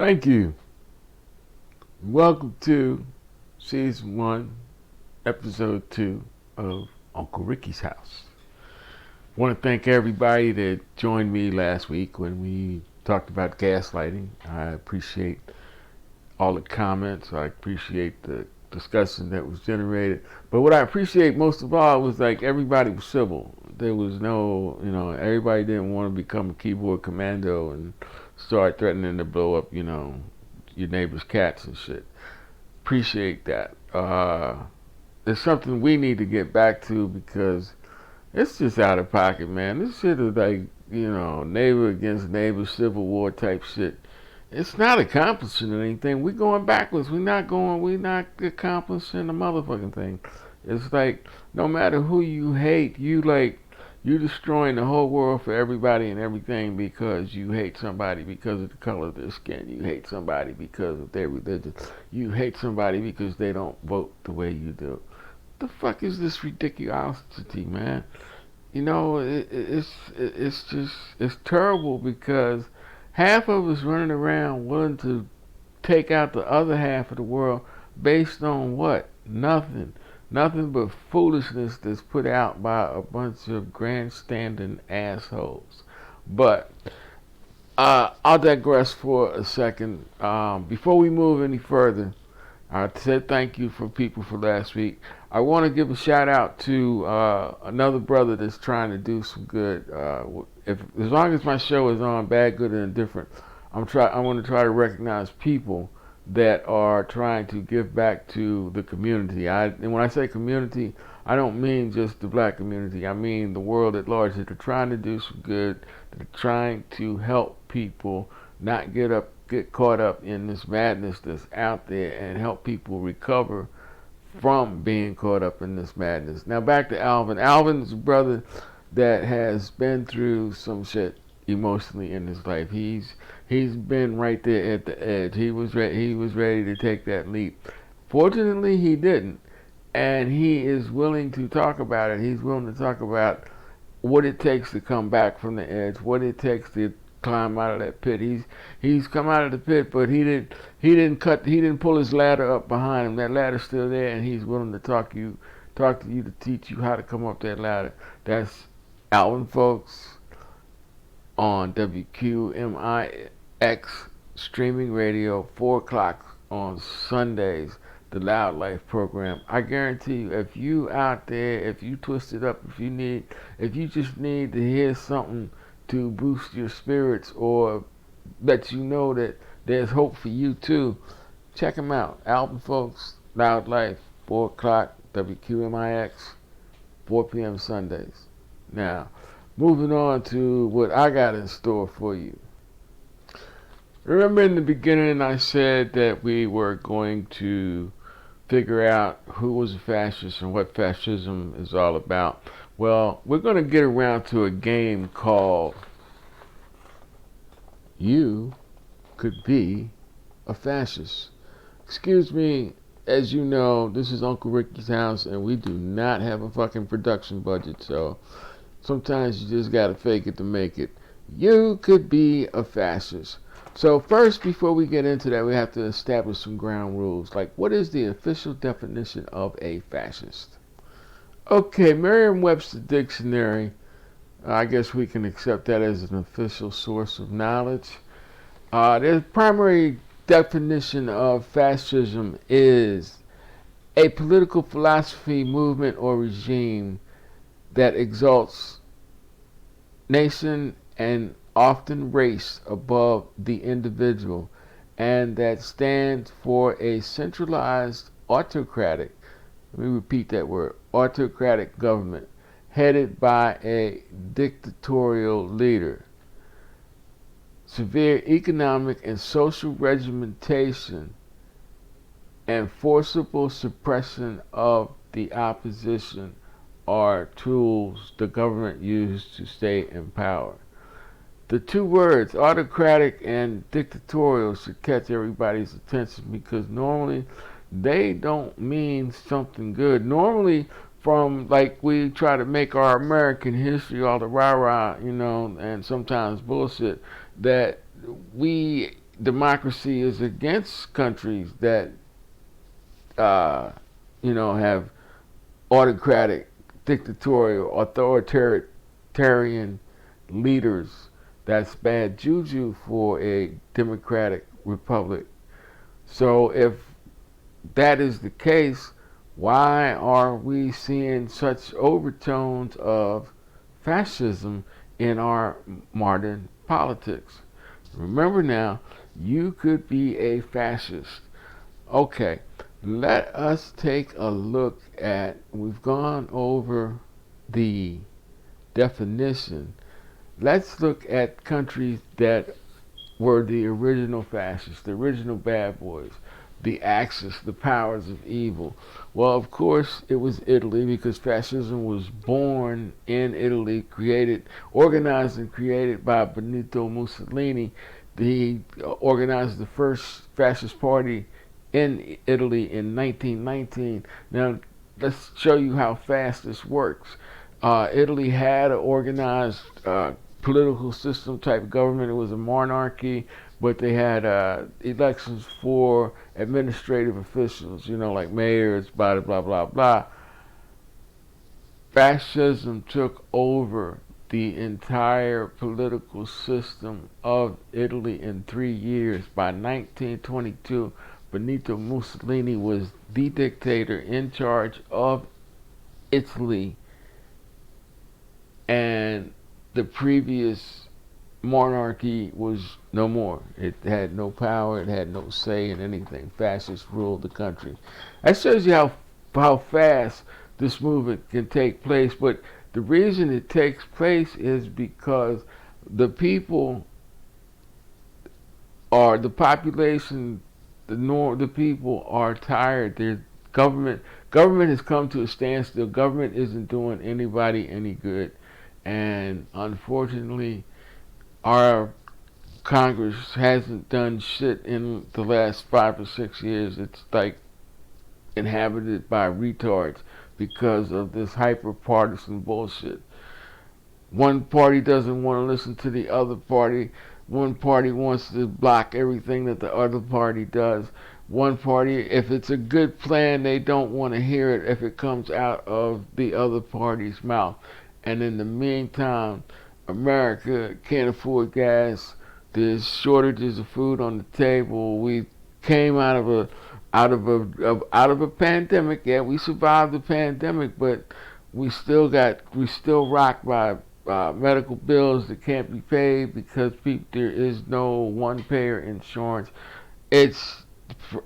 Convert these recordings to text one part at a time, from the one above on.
Thank you. Welcome to Season 1, Episode 2 of Uncle Ricky's House. I want to thank everybody that joined me last week when we talked about gaslighting. I appreciate all the comments. I appreciate the discussion that was generated. But what I appreciate most of all was like everybody was civil. There was no, everybody didn't want to become a keyboard commando and start threatening to blow up, your neighbor's cats and shit. Appreciate that. It's something we need to get back to because it's just out of pocket, man. This shit is like, neighbor against neighbor, civil war type shit. It's not accomplishing anything. We're going backwards. We're not accomplishing a motherfucking thing. It's like, no matter who you hate, you destroying the whole world for everybody and everything because you hate somebody because of the color of their skin. You hate somebody because of their religion. You hate somebody because they don't vote the way you do. The fuck is this ridiculosity, man? It's terrible because half of us running around willing to take out the other half of the world based on what? Nothing. Nothing but foolishness that's put out by a bunch of grandstanding assholes. But I'll digress for a second. Before we move any further, I said thank you for people for last week. I want to give a shout out to another brother that's trying to do some good. As long as my show is on, bad, good, and indifferent, I want to try to recognize people that are trying to give back to the community. And when I say community, I don't mean just the black community. I mean the world at large. That are trying to do some good. That are trying to help people not get caught up in this madness that's out there and help people recover from being caught up in this madness. Now back to Alvin. Alvin's a brother that has been through some shit emotionally in his life. He's been right there at the edge. He was ready to take that leap. Fortunately, he didn't, and he is willing to talk about it. He's willing to talk about what it takes to come back from the edge, what it takes to climb out of that pit. He's come out of the pit, but he didn't pull his ladder up behind him. That ladder's still there, and he's willing to talk to you to teach you how to come up that ladder. That's Alvin, folks, on WQMIX streaming radio, 4 o'clock on Sundays, the Loud Life program. I guarantee you, if you out there, if you twist it up, if you just need to hear something to boost your spirits or let you know that there's hope for you too, check them out. Alvin, folks, Loud Life, 4 o'clock, WQMIX, 4 p.m. Sundays. Now, moving on to what I got in store for you. Remember in the beginning I said that we were going to figure out who was a fascist and what fascism is all about. Well, we're going to get around to a game called You Could Be a Fascist. Excuse me, as you know, this is Uncle Ricky's house and we do not have a fucking production budget, so sometimes you just gotta fake it to make it. You could be a fascist. So first, before we get into that, we have to establish some ground rules. Like, what is the official definition of a fascist? Okay, Merriam-Webster Dictionary, I guess we can accept that as an official source of knowledge. The primary definition of fascism is a political philosophy, movement, or regime that exalts nation and often race above the individual, and that stands for a centralized autocratic, let me repeat that word, autocratic government headed by a dictatorial leader. Severe economic and social regimentation and forcible suppression of the opposition are tools the government used to stay in power. The two words, autocratic and dictatorial, should catch everybody's attention because normally they don't mean something good. Normally, from like we try to make our American history all the rah-rah, and sometimes bullshit, that we democracy is against countries that uh, have autocratic, dictatorial, authoritarian leaders. That's bad juju for a democratic republic. So if that is the case, why are we seeing such overtones of fascism in our modern politics? Remember now, you could be a fascist. Okay, let us take a look at, we've gone over the definition. Let's look at countries that were the original fascists, the original bad boys, the Axis, the powers of evil. Well, of course, it was Italy because fascism was born in Italy, organized and created by Benito Mussolini. He organized the first fascist party in Italy in 1919. Now, let's show you how fast this works. Italy had an organized political system type government. It was a monarchy, but they had elections for administrative officials, like mayors, blah, blah, blah, blah. Fascism took over the entire political system of Italy in 3 years. By 1922, Benito Mussolini was the dictator in charge of Italy, and the previous monarchy was no more. It had no power. It had no say in anything. Fascists ruled the country. That shows you how fast this movement can take place. But the reason it takes place is because the population, the people are tired. Their government has come to a standstill. Government isn't doing anybody any good, and unfortunately, our Congress hasn't done shit in the last 5 or 6 years. It's like inhabited by retards because of this hyper partisan bullshit. One party doesn't want to listen to the other party. One party wants to block everything that the other party does. One party, if it's a good plan, they don't want to hear it if it comes out of the other party's mouth. And in the meantime, America can't afford gas. There's shortages of food on the table. We came out of a pandemic. Yeah, we survived the pandemic, but we still rocked by medical bills that can't be paid because there is no one payer insurance. It's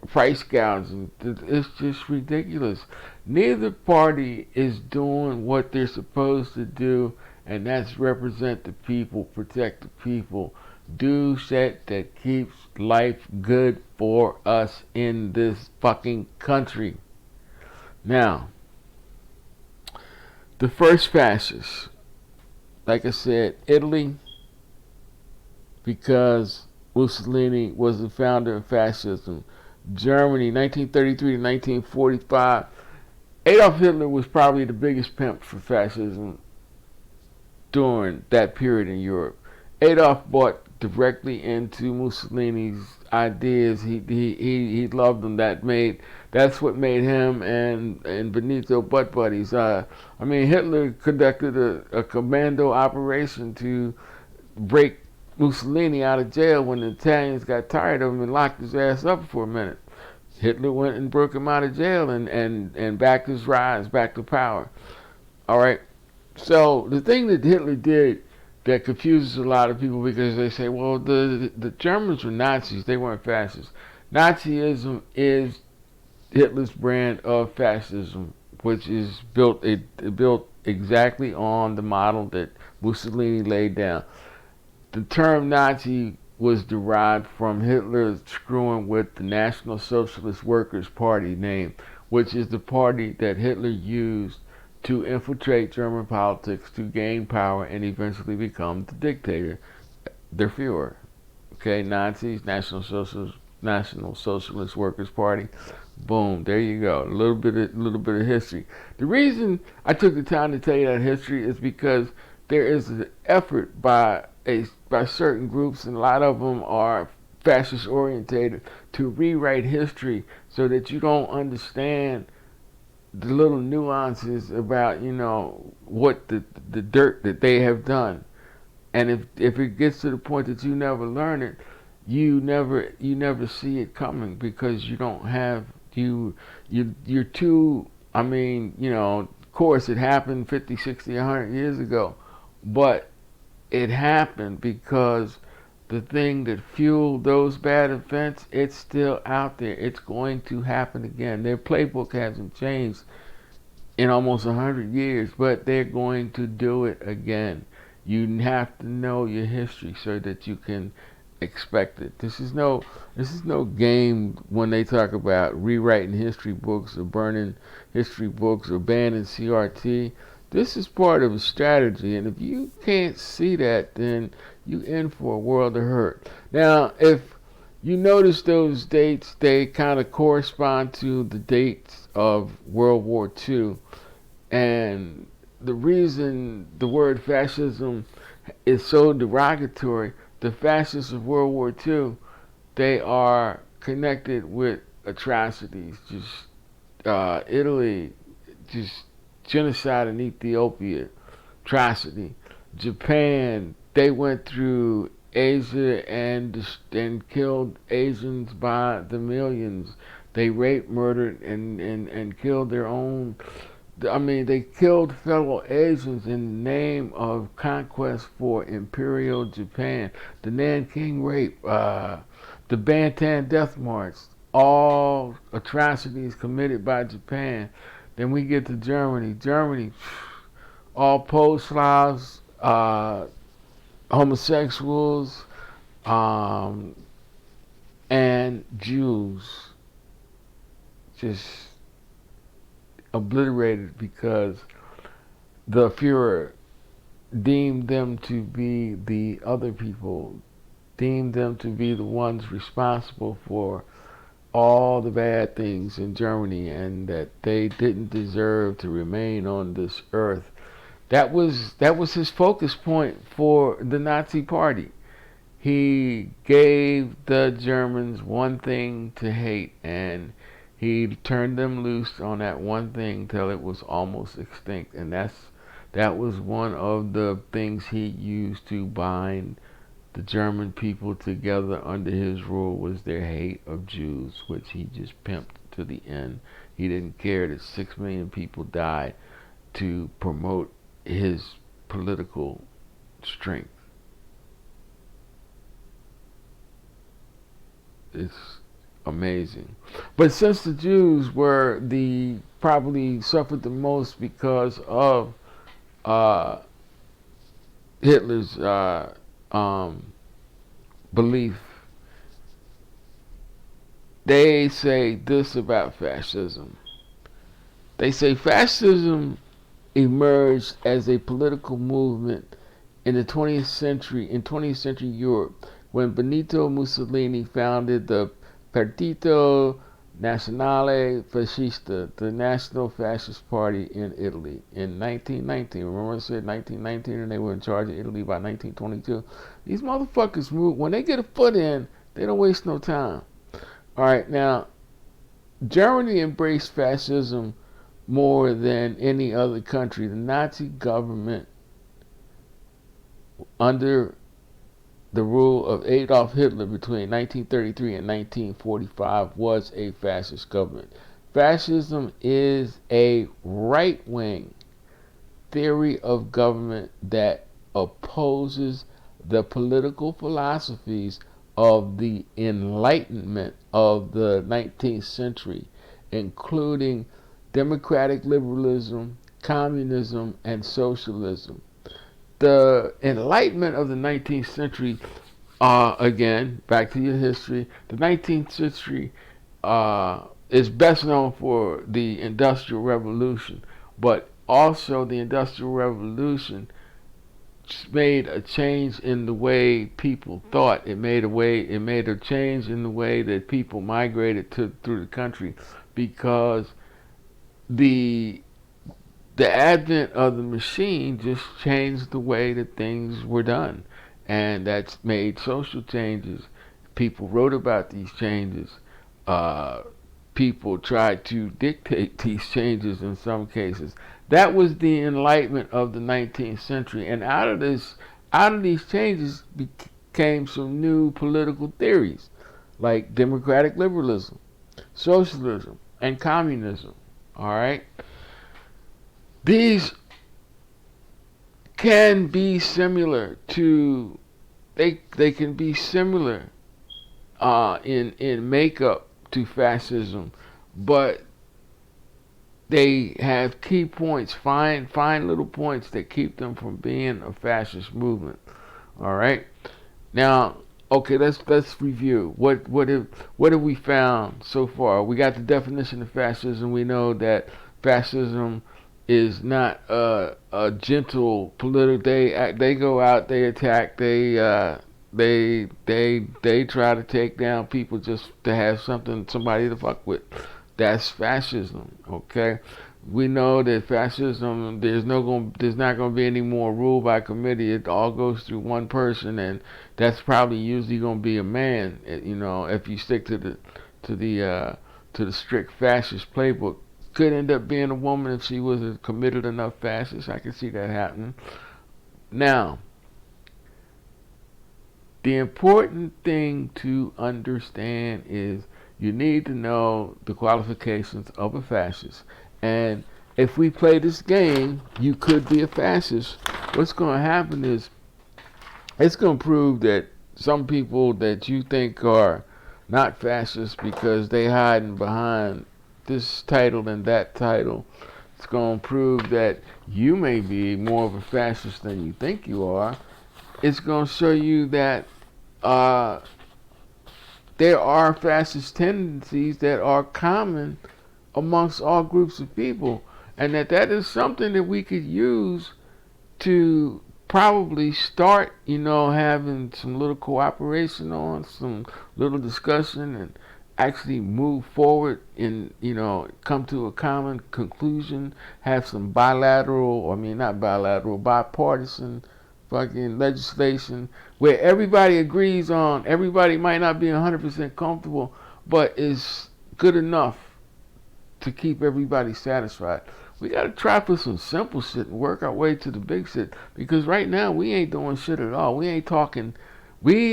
price gouging. It's just ridiculous. Neither party is doing what they're supposed to do, and that's represent the people, protect the people, do shit that keeps life good for us in this fucking country. Now, the first fascists, like I said, Italy, because Mussolini was the founder of fascism. Germany, 1933 to 1945. Adolf Hitler was probably the biggest pimp for fascism during that period in Europe. Adolf bought directly into Mussolini's ideas. He loved them. That's what made him and Benito butt buddies. Hitler conducted a commando operation to break Mussolini out of jail when the Italians got tired of him and locked his ass up for a minute. Hitler went and broke him out of jail and backed his rise back to power. All right. So the thing that Hitler did that confuses a lot of people because they say, well, the Germans were Nazis, they weren't fascists. Nazism is Hitler's brand of fascism, which is built exactly on the model that Mussolini laid down. The term Nazi was derived from Hitler screwing with the National Socialist Workers' Party name, which is the party that Hitler used to infiltrate German politics to gain power and eventually become the dictator, their Führer. Okay, Nazis, National Socialist Workers' Party. Boom, there you go. A little bit of history. The reason I took the time to tell you that history is because there is an effort by certain groups, and a lot of them are fascist orientated, to rewrite history so that you don't understand the little nuances about, what the dirt that they have done. And if it gets to the point that you never learn it, you never see it coming, because you don't have you're too. I mean, of course it happened 50, 60, 100 years ago, but it happened because the thing that fueled those bad events, it's still out there. It's going to happen again. Their playbook hasn't changed in almost 100 years, but they're going to do it again. You have to know your history so that you can expect it. This is no game when they talk about rewriting history books or burning history books or banning CRT. This is part of a strategy, and if you can't see that, then you in for a world of hurt. Now, if you notice those dates, they kind of correspond to the dates of World War II. And the reason the word fascism is so derogatory, the fascists of World War II, they are connected with atrocities. Just Italy, just genocide in Ethiopia, atrocity. Japan, they went through Asia and killed Asians by the millions. They raped, murdered, and killed their own. I mean, they killed fellow Asians in the name of conquest for Imperial Japan. The Nanking Rape, the Bantan Death March, all atrocities committed by Japan. Then we get to Germany. Germany, all Poles-Slavs, homosexuals, um, and Jews, just obliterated because the Fuhrer deemed them to be the other people, deemed them to be the ones responsible for all the bad things in Germany, and that they didn't deserve to remain on this earth. That was his focus point for the Nazi Party. He gave the Germans one thing to hate, and he turned them loose on that one thing till it was almost extinct. And that was one of the things he used to bind the German people together under his rule, was their hate of Jews, which he just pimped to the end. He didn't care that 6 million people died to promote his political strength. It's amazing. But since the Jews were the probably suffered the most because of uh, Hitler's belief, they say this about fascism. They say fascism emerged as a political movement in the 20th century, in 20th century Europe, when Benito Mussolini founded the Partito Nazionale Fascista, the National Fascist Party in Italy, in 1919. Remember I said 1919 and they were in charge of Italy by 1922? These motherfuckers move, when they get a foot in, they don't waste no time. Alright, now, Germany embraced fascism more than any other country. The Nazi government, under the rule of Adolf Hitler between 1933 and 1945, was a fascist government. Fascism is a right-wing theory of government that opposes the political philosophies of the Enlightenment of the 19th century, including democratic liberalism, communism, and socialism. The Enlightenment of the 19th century, again, back to your history, the 19th century is best known for the Industrial Revolution, but also the Industrial Revolution made a change in the way people thought. It made a change in the way that people migrated through the country, because the the advent of the machine just changed the way that things were done, and that's made social changes. People wrote about these changes. Uh, People tried to dictate these changes in some cases. That was the enlightenment of the 19th century, and out of these changes came some new political theories, like democratic liberalism, socialism, and communism. All right, these can be similar to they can be similar in makeup to fascism, but they have key points, fine little points that keep them from being a fascist movement. All right. Now, okay, let's review. What have we found so far? We got the definition of fascism. We know that fascism is not a gentle political. They go out, they attack, they try to take down people just to have somebody to fuck with. That's fascism. Okay. We know that fascism, there's not going to be any more rule by committee. It all goes through one person, and that's probably usually going to be a man. If you stick to the strict fascist playbook, could end up being a woman if she was a committed enough fascist. I can see that happening. Now, the important thing to understand is you need to know the qualifications of a fascist. And if we play this game, you could be a fascist. What's going to happen is it's going to prove that some people that you think are not fascists because they hiding behind this title and that title, it's going to prove that you may be more of a fascist than you think you are. It's going to show you that uh, there are fascist tendencies that are common amongst all groups of people, and that is something that we could use to probably start, having some little cooperation on, some little discussion, and actually move forward and, come to a common conclusion, have some bipartisan fucking legislation where everybody agrees on, everybody might not be 100% comfortable, but is good enough to keep everybody satisfied. We gotta try for some simple shit and work our way to the big shit, because right now we ain't doing shit at all. We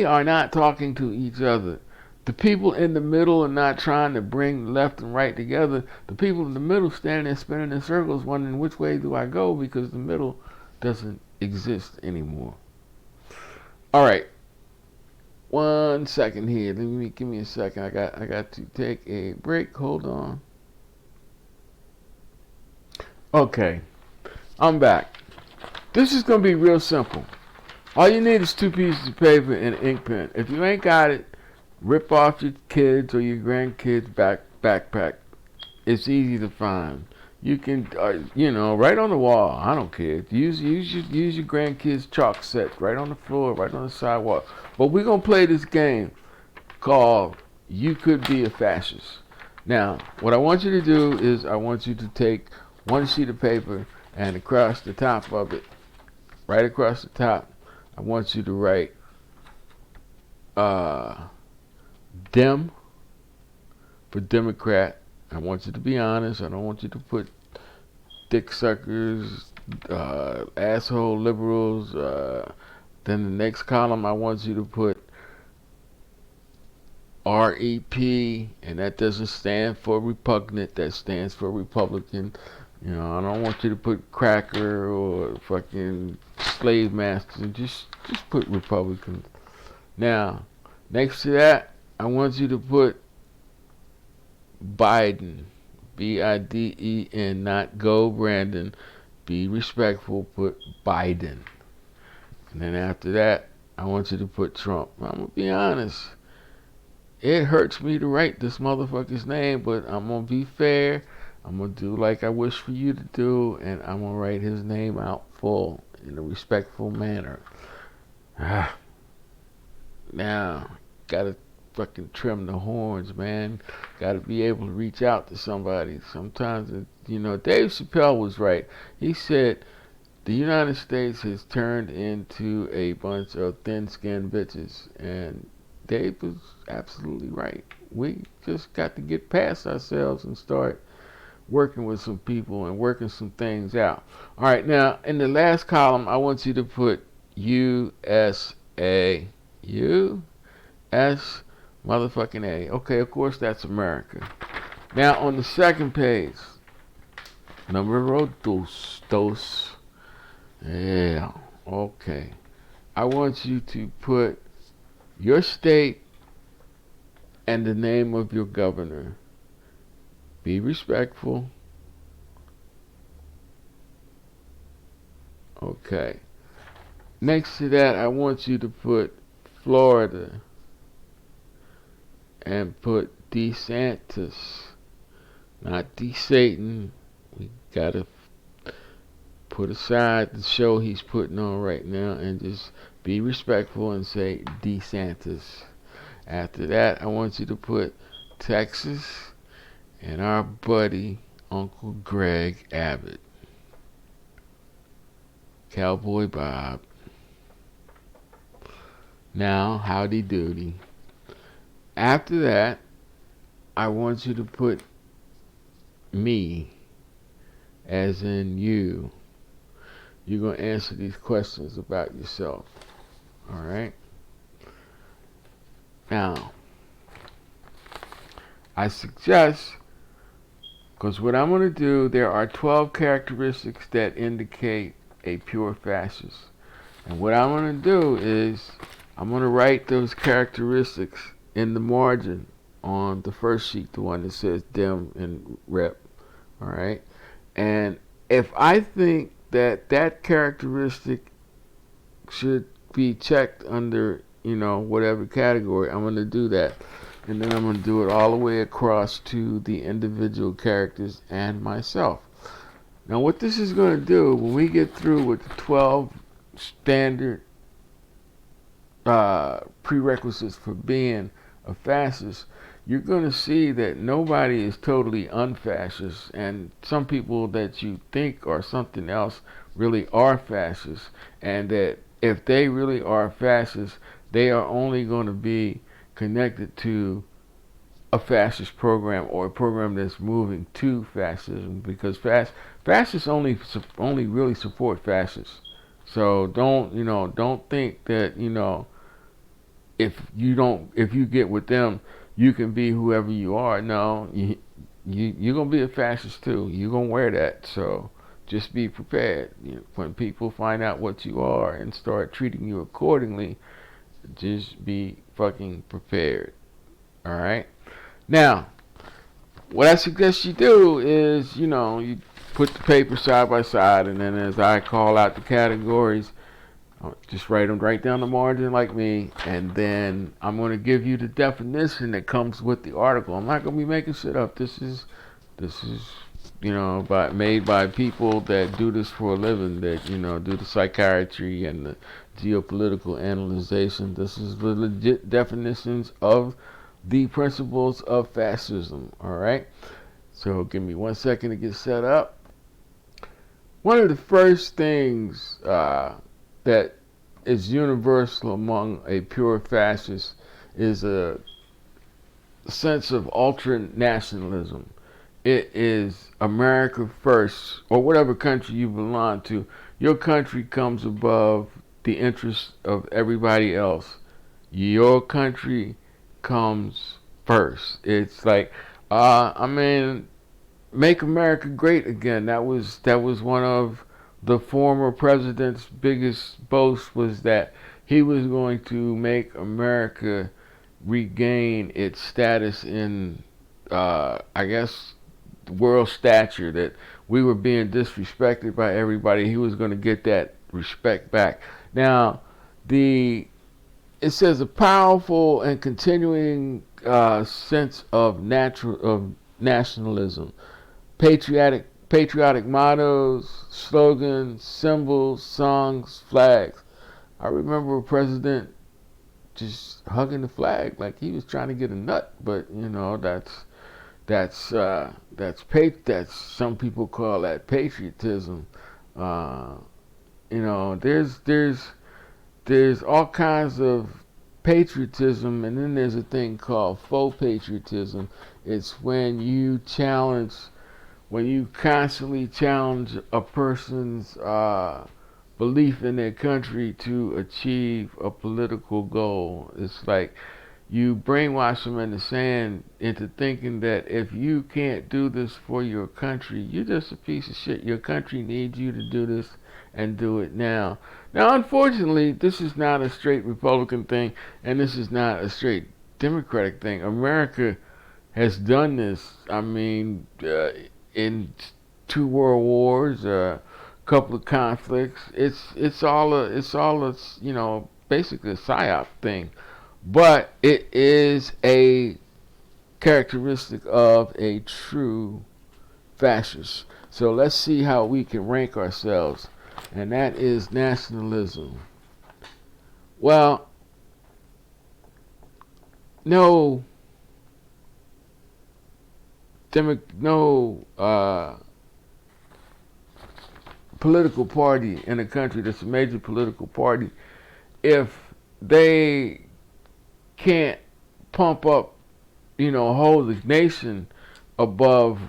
are not talking to each other. The people in the middle are not trying to bring left and right together. The people in the middle standing there spinning in circles wondering which way do I go, because the middle doesn't exist anymore. All right. 1 second here. Give me a second. I got to take a break. Hold on. Okay, I'm back. This is gonna be real simple. All you need is 2 pieces of paper and an ink pen. If you ain't got it, rip off your kids or your grandkids' backpack. It's easy to find. You can, right on the wall. I don't care. Use your grandkids' chalk set right on the floor, right on the sidewalk. But we're gonna play this game called "You Could Be a Fascist." Now, what I want you to do is I want you to take one sheet of paper, and across the top of it, right across the top, I want you to write Dem for Democrat. I want you to be honest. I don't want you to put dick suckers, asshole liberals. Then the next column, I want you to put REP, and that doesn't stand for repugnant. That stands for Republican. I don't want you to put cracker or fucking slave master. Just put Republicans. Now, next to that, I want you to put Biden. Biden, not go Brandon. Be respectful, put Biden. And then after that, I want you to put Trump. I'm going to be honest. It hurts me to write this motherfucker's name, but I'm going to be fair. I'm going to do like I wish for you to do, and I'm going to write his name out full in a respectful manner. Now, gotta fucking trim the horns, man. Gotta be able to reach out to somebody. Sometimes, Dave Chappelle was right. He said, the United States has turned into a bunch of thin-skinned bitches, and Dave was absolutely right. We just got to get past ourselves and start working with some people and working some things out. All right, now in the last column, I want you to put USA. U.S. motherfucking A. Okay, of course that's America. Now on the second page, numero dos. Yeah, okay. I want you to put your state and the name of your governor. Be respectful. Okay. Next to that, I want you to put Florida and put DeSantis, not DeSatan. We gotta put aside the show he's putting on right now and just be respectful and say DeSantis. After that, I want you to put Texas and our buddy Uncle Greg Abbott. Cowboy Bob. Now, howdy doody. After that, I want you to put me, as in you. You're going to answer these questions about yourself. Alright? Now, I suggest, because what I'm going to do, there are 12 characteristics that indicate a pure fascist. And what I'm going to do is, I'm going to write those characteristics in the margin on the first sheet, the one that says Dem and Rep. Alright? And if I think that that characteristic should be checked under, whatever category, I'm going to do that. And then I'm going to do it all the way across to the individual characters and myself. Now what this is going to do, when we get through with the 12 standard prerequisites for being a fascist, you're going to see that nobody is totally unfascist, and some people that you think are something else really are fascists, and that if they really are fascists, they are only going to be connected to a fascist program or a program that's moving to fascism, because fascists only really support fascists. So don't think that if you get with them, you can be whoever you are. No, you're gonna be a fascist too. You're gonna wear that. So just be prepared. When people find out what you are and start treating you accordingly, just be fucking prepared. All right. Now, what I suggest you do is, you put the paper side by side, and then as I call out the categories, just write them right down the margin like me, and then I'm going to give you the definition that comes with the article. I'm not going to be making shit up. This is made by people that do this for a living, that do the psychiatry and the geopolitical analyzation. This is the legit definitions of the principles of fascism. All right. So give me 1 second to get set up. One of the first things that is universal among a pure fascist is a sense of ultra-nationalism. It is America first, or whatever country you belong to. Your country comes above the interests of everybody else. Your country comes first. It's like, make America great again. That was one of the former president's biggest boast, was that he was going to make America regain its status in, I guess, world stature, that we were being disrespected by everybody. He was going to get that respect back. Now, it says a powerful and continuing sense of nationalism, patriotic mottos, slogans, symbols, songs, flags. I remember a president just hugging the flag like he was trying to get a nut, but that's some people call that patriotism. There's all kinds of patriotism, and then there's a thing called faux patriotism. It's when you constantly challenge a person's belief in their country to achieve a political goal. It's like you brainwash them in the sand into thinking that if you can't do this for your country, you're just a piece of shit. Your country needs you to do this and do it now. Now, unfortunately, this is not a straight Republican thing, and this is not a straight Democratic thing. America has done this. I mean, in two world wars, a couple of conflicts. It's all a basically a psyop thing, but it is a characteristic of a true fascist. So let's see how we can rank ourselves, and that is nationalism. Well, no, no political party in a country that's a major political party, if they can't pump up, hold the nation above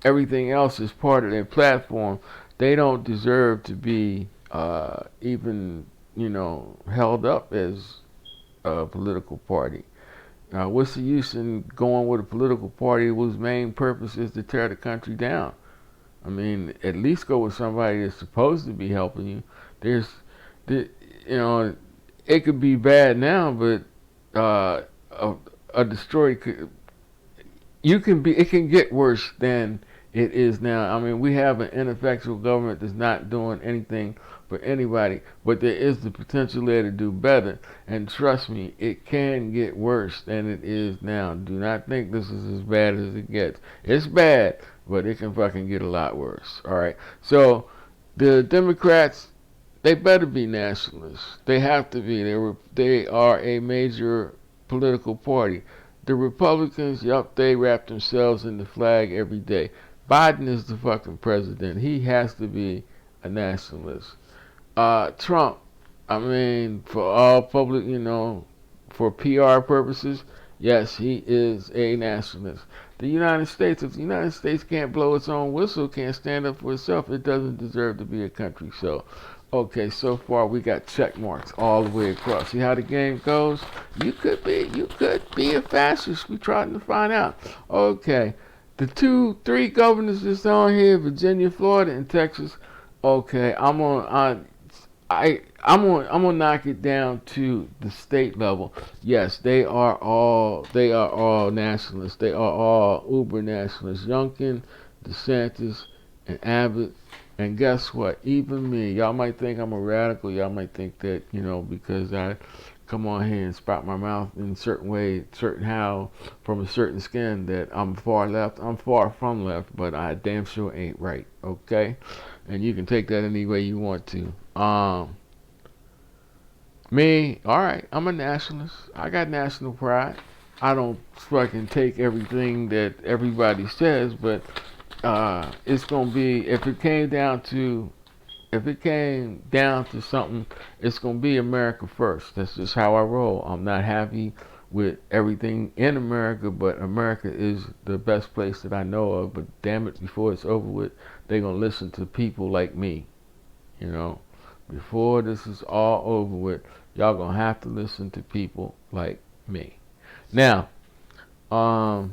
everything else as part of their platform, they don't deserve to be even, held up as a political party. What's the use in going with a political party whose main purpose is to tear the country down? I mean, at least go with somebody that's supposed to be helping you. There's, the, it could be bad now, but a destroyed, it can get worse than it is now. I mean, we have an ineffectual government that's not doing anything for anybody, but there is the potential there to do better. And trust me, it can get worse than it is now. Do not think this is as bad as it gets. It's bad, but it can fucking get a lot worse. All right. So the Democrats, they better be nationalists. They have to be. They are a major political party. The Republicans, yup, they wrap themselves in the flag every day. Biden is the fucking president. He has to be a nationalist. Trump, I mean, for all public, for PR purposes, yes, he is a nationalist. The United States, if the United States can't blow its own whistle, can't stand up for itself, it doesn't deserve to be a country. So, okay, so far we got check marks all the way across. See how the game goes? You could be a fascist. We trying to find out. Okay, the 3 governors that's on here: Virginia, Florida, and Texas. Okay, I'm gonna knock it down to the state level. Yes, they are all nationalists. They are all uber nationalists. Youngkin, DeSantis, and Abbott. And guess what? Even me. Y'all might think I'm a radical. Y'all might think that, because I come on here and spout my mouth in a certain way, from a certain skin, that I'm far left. I'm far from left, but I damn sure ain't right. Okay? And you can take that any way you want to. Me, alright, I'm a nationalist. I got national pride. I don't fucking take everything that everybody says, but it's gonna be, if it came down to something, it's gonna be America first. That's just how I roll. I'm not happy with everything in America, but America is the best place that I know of. But damn it, before it's over with, they're gonna listen to people like me. Before this is all over with, y'all gonna have to listen to people like me. Now, the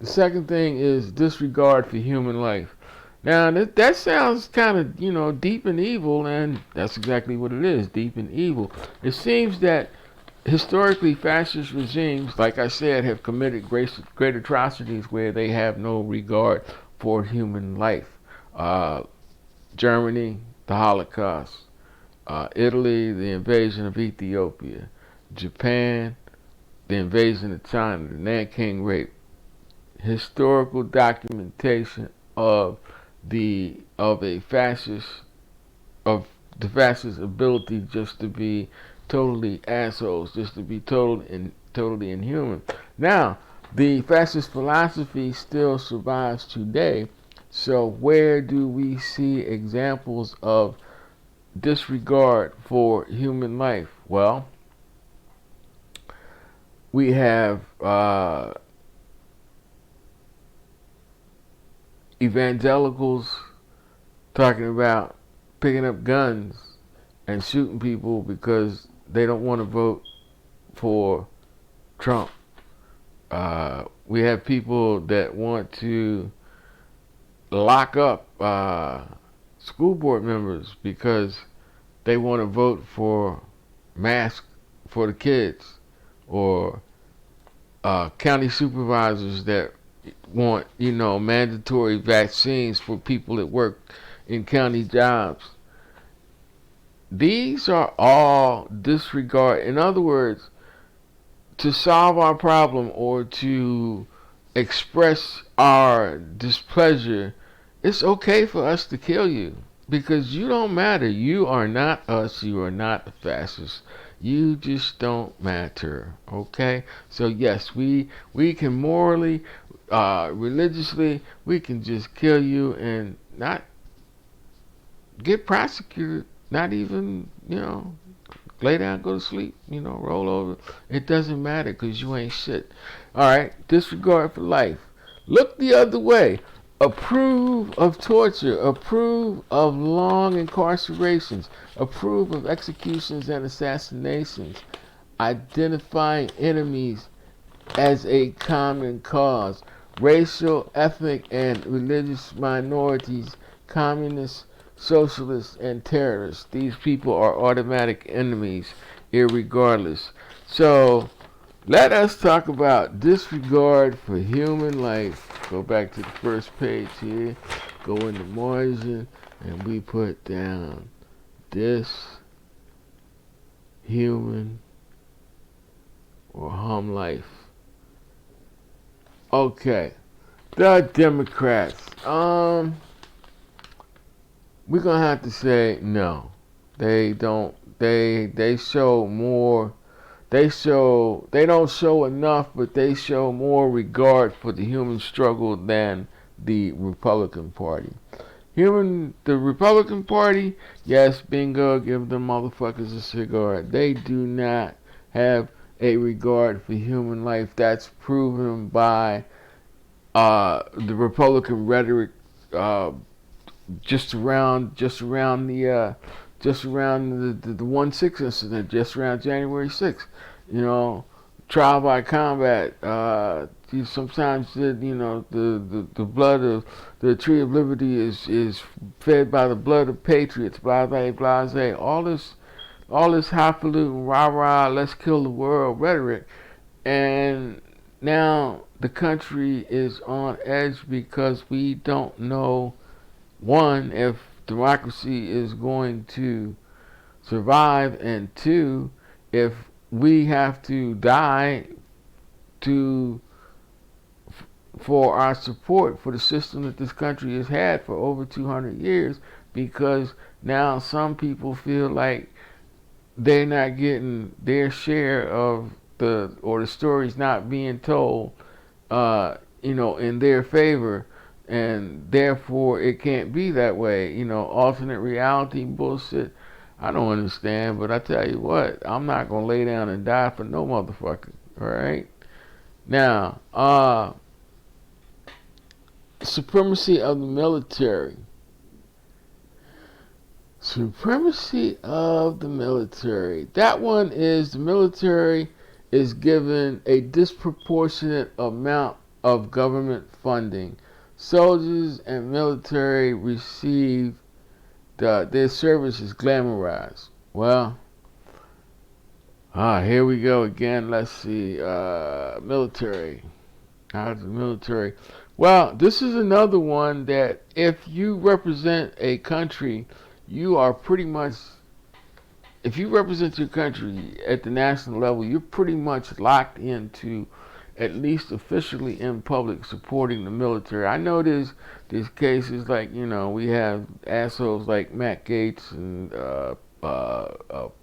second thing is disregard for human life. Now, that sounds kind of, deep and evil, and that's exactly what it is, deep and evil. It seems that historically fascist regimes, like I said, have committed great atrocities where they have no regard for human life. Germany, the Holocaust. Italy, the invasion of Ethiopia. Japan, the invasion of China, the Nanking rape. Historical documentation of the fascist ability just to be totally assholes, just to be totally inhuman. Now, the fascist philosophy still survives today. So where do we see examples of disregard for human life? Well, we have evangelicals talking about picking up guns and shooting people because they don't want to vote for Trump. We have people that want to lock up school board members because they want to vote for masks for the kids, or county supervisors that want, mandatory vaccines for people that work in county jobs. These are all disregard. In other words, to solve our problem or to express our displeasure, it's okay for us to kill you because you don't matter. You are not us. You are not a fascist. You just don't matter. Okay? So yes, we can morally, religiously, we can just kill you and not get prosecuted. Not even, lay down, go to sleep, roll over. It doesn't matter because you ain't shit. Alright, disregard for life. Look the other way. Approve of torture. Approve of long incarcerations. Approve of executions and assassinations. Identifying enemies as a common cause. Racial, ethnic, and religious minorities, communists, socialists, and terrorists. These people are automatic enemies, irregardless. So, let us talk about disregard for human life. Go back to the first page here. Go in the margin, and we put down this human or hum life. Okay, the Democrats. We're gonna have to say no. They don't. They show more. They don't show enough, but they show more regard for the human struggle than the Republican Party. The Republican Party, yes, bingo, give them motherfuckers a cigar. They do not have a regard for human life. That's proven by the Republican rhetoric just around the 1/6 incident, just around January 6th. Trial by combat. Sometimes the blood of the tree of liberty is fed by the blood of patriots. Blase, blase. All this highfalutin rah rah, let's kill the world rhetoric, and now the country is on edge because we don't know, one, if democracy is going to survive, and two, if we have to die for our support for the system that this country has had for over 200 years, because now some people feel like they're not getting their share of the story's not being told, in their favor, and therefore it can't be that way. Alternate reality bullshit. I don't understand, but I tell you what, I'm not gonna lay down and die for no motherfucker. All right. Now, supremacy of the military. Supremacy of the military. That one is the military is given a disproportionate amount of government funding. Soldiers and military receive their service is glamorized. Well, here we go again. Let's see. Military. How's the military? Well, this is another one that if you represent a country, you are pretty much, if you represent your country at the national level, you're pretty much locked into, at least officially in public, supporting the military. I know there's cases like, we have assholes like Matt Gaetz and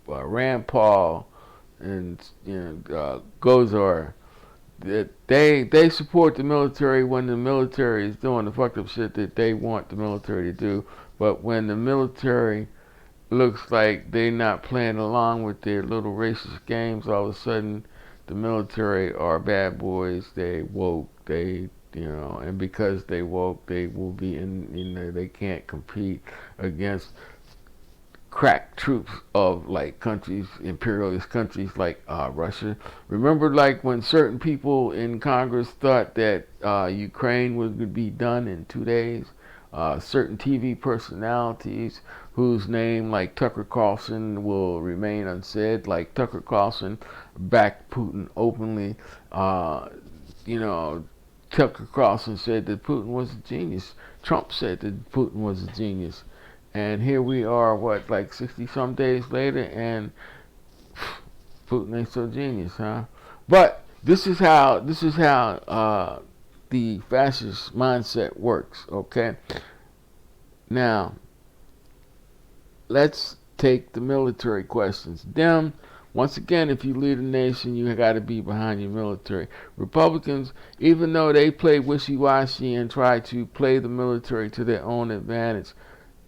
Rand Paul and Gozar, that they support the military when the military is doing the fucked up shit that they want the military to do. But when the military looks like they're not playing along with their little racist games. All of a sudden, the military are bad boys. They woke. And because they woke, they will be they can't compete against crack troops of like countries, imperialist countries like Russia. Remember, like when certain people in Congress thought that Ukraine would be done in 2 days. Certain TV personalities whose name, like Tucker Carlson, will remain unsaid. Like Tucker Carlson backed Putin openly. You know, Tucker Carlson said that Putin was a genius. Trump said that Putin was a genius. And here we are, what, like 60 some days later, and Putin ain't so genius, huh? But this is how the fascist mindset works. Okay, now let's take the military questions. Them, once again, if you lead a nation, you got to be behind your military. Republicans, even though they play wishy-washy and try to play the military to their own advantage,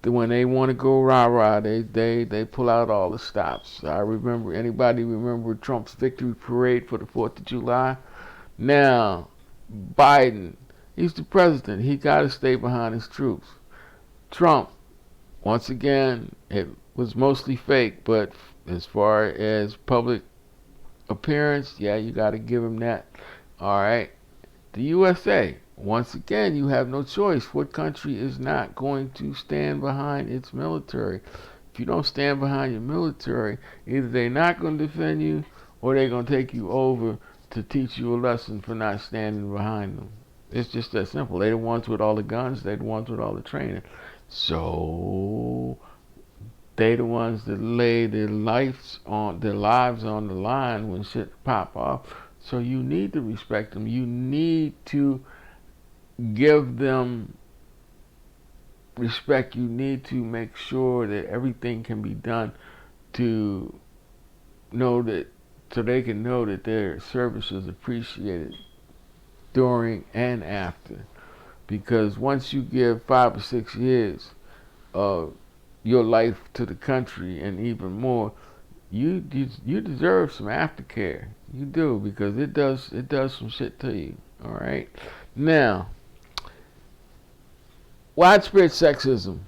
when they want to go rah-rah, they pull out all the stops. I remember, anybody remember Trump's victory parade for the 4th of July? Now, Biden, he's the president. He got to stay behind his troops. Trump, once again, it was mostly fake, but as far as public appearance, yeah, you got to give him that. All right. The USA, once again, you have no choice. What country is not going to stand behind its military? If you don't stand behind your military, either they're not going to defend you or they're going to take you over to teach you a lesson for not standing behind them. It's just that simple. They're the ones with all the guns. They're the ones with all the training. So they the ones that lay their lives on the line when shit pop off. So you need to respect them. You need to give them respect. You need to make sure that everything can be done to know that, so they can know that their service is appreciated during and after. Because once you give 5 or 6 years of your life to the country and even more, you deserve some aftercare. You do, because it does some shit to you. All right. Now, widespread sexism.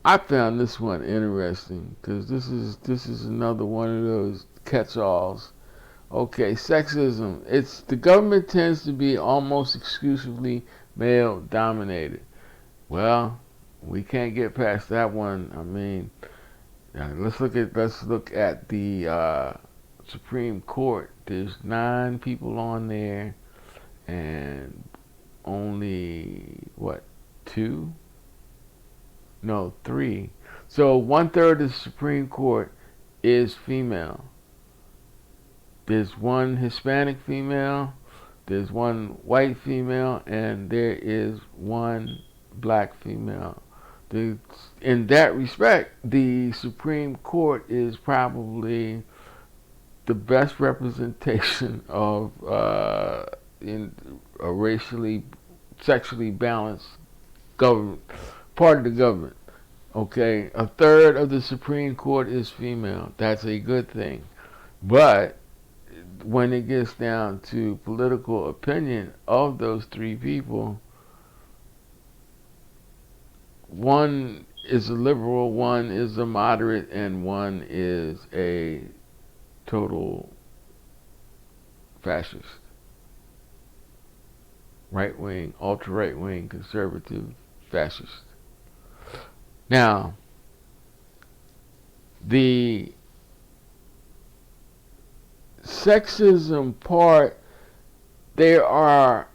I found this one interesting because this is another one of those catch-alls. Okay, sexism. It's the government tends to be almost exclusively male dominated. Well, we can't get past that one. I mean, let's look at the Supreme Court. There's 9 people on there, and only what, 2? No, 3. So 1/3 of the Supreme Court is female. There's 1 Hispanic female, there's 1 white female, and there is 1 black female. In that respect, the Supreme Court is probably the best representation of in a racially, sexually balanced government, part of the government. Okay, 1/3 of the Supreme Court is female. That's a good thing. But when it gets down to political opinion of those 3 people, 1 is a liberal, 1 is a moderate, and 1 is a total fascist. Right wing, ultra right wing, conservative fascist. Now, the sexism part, there are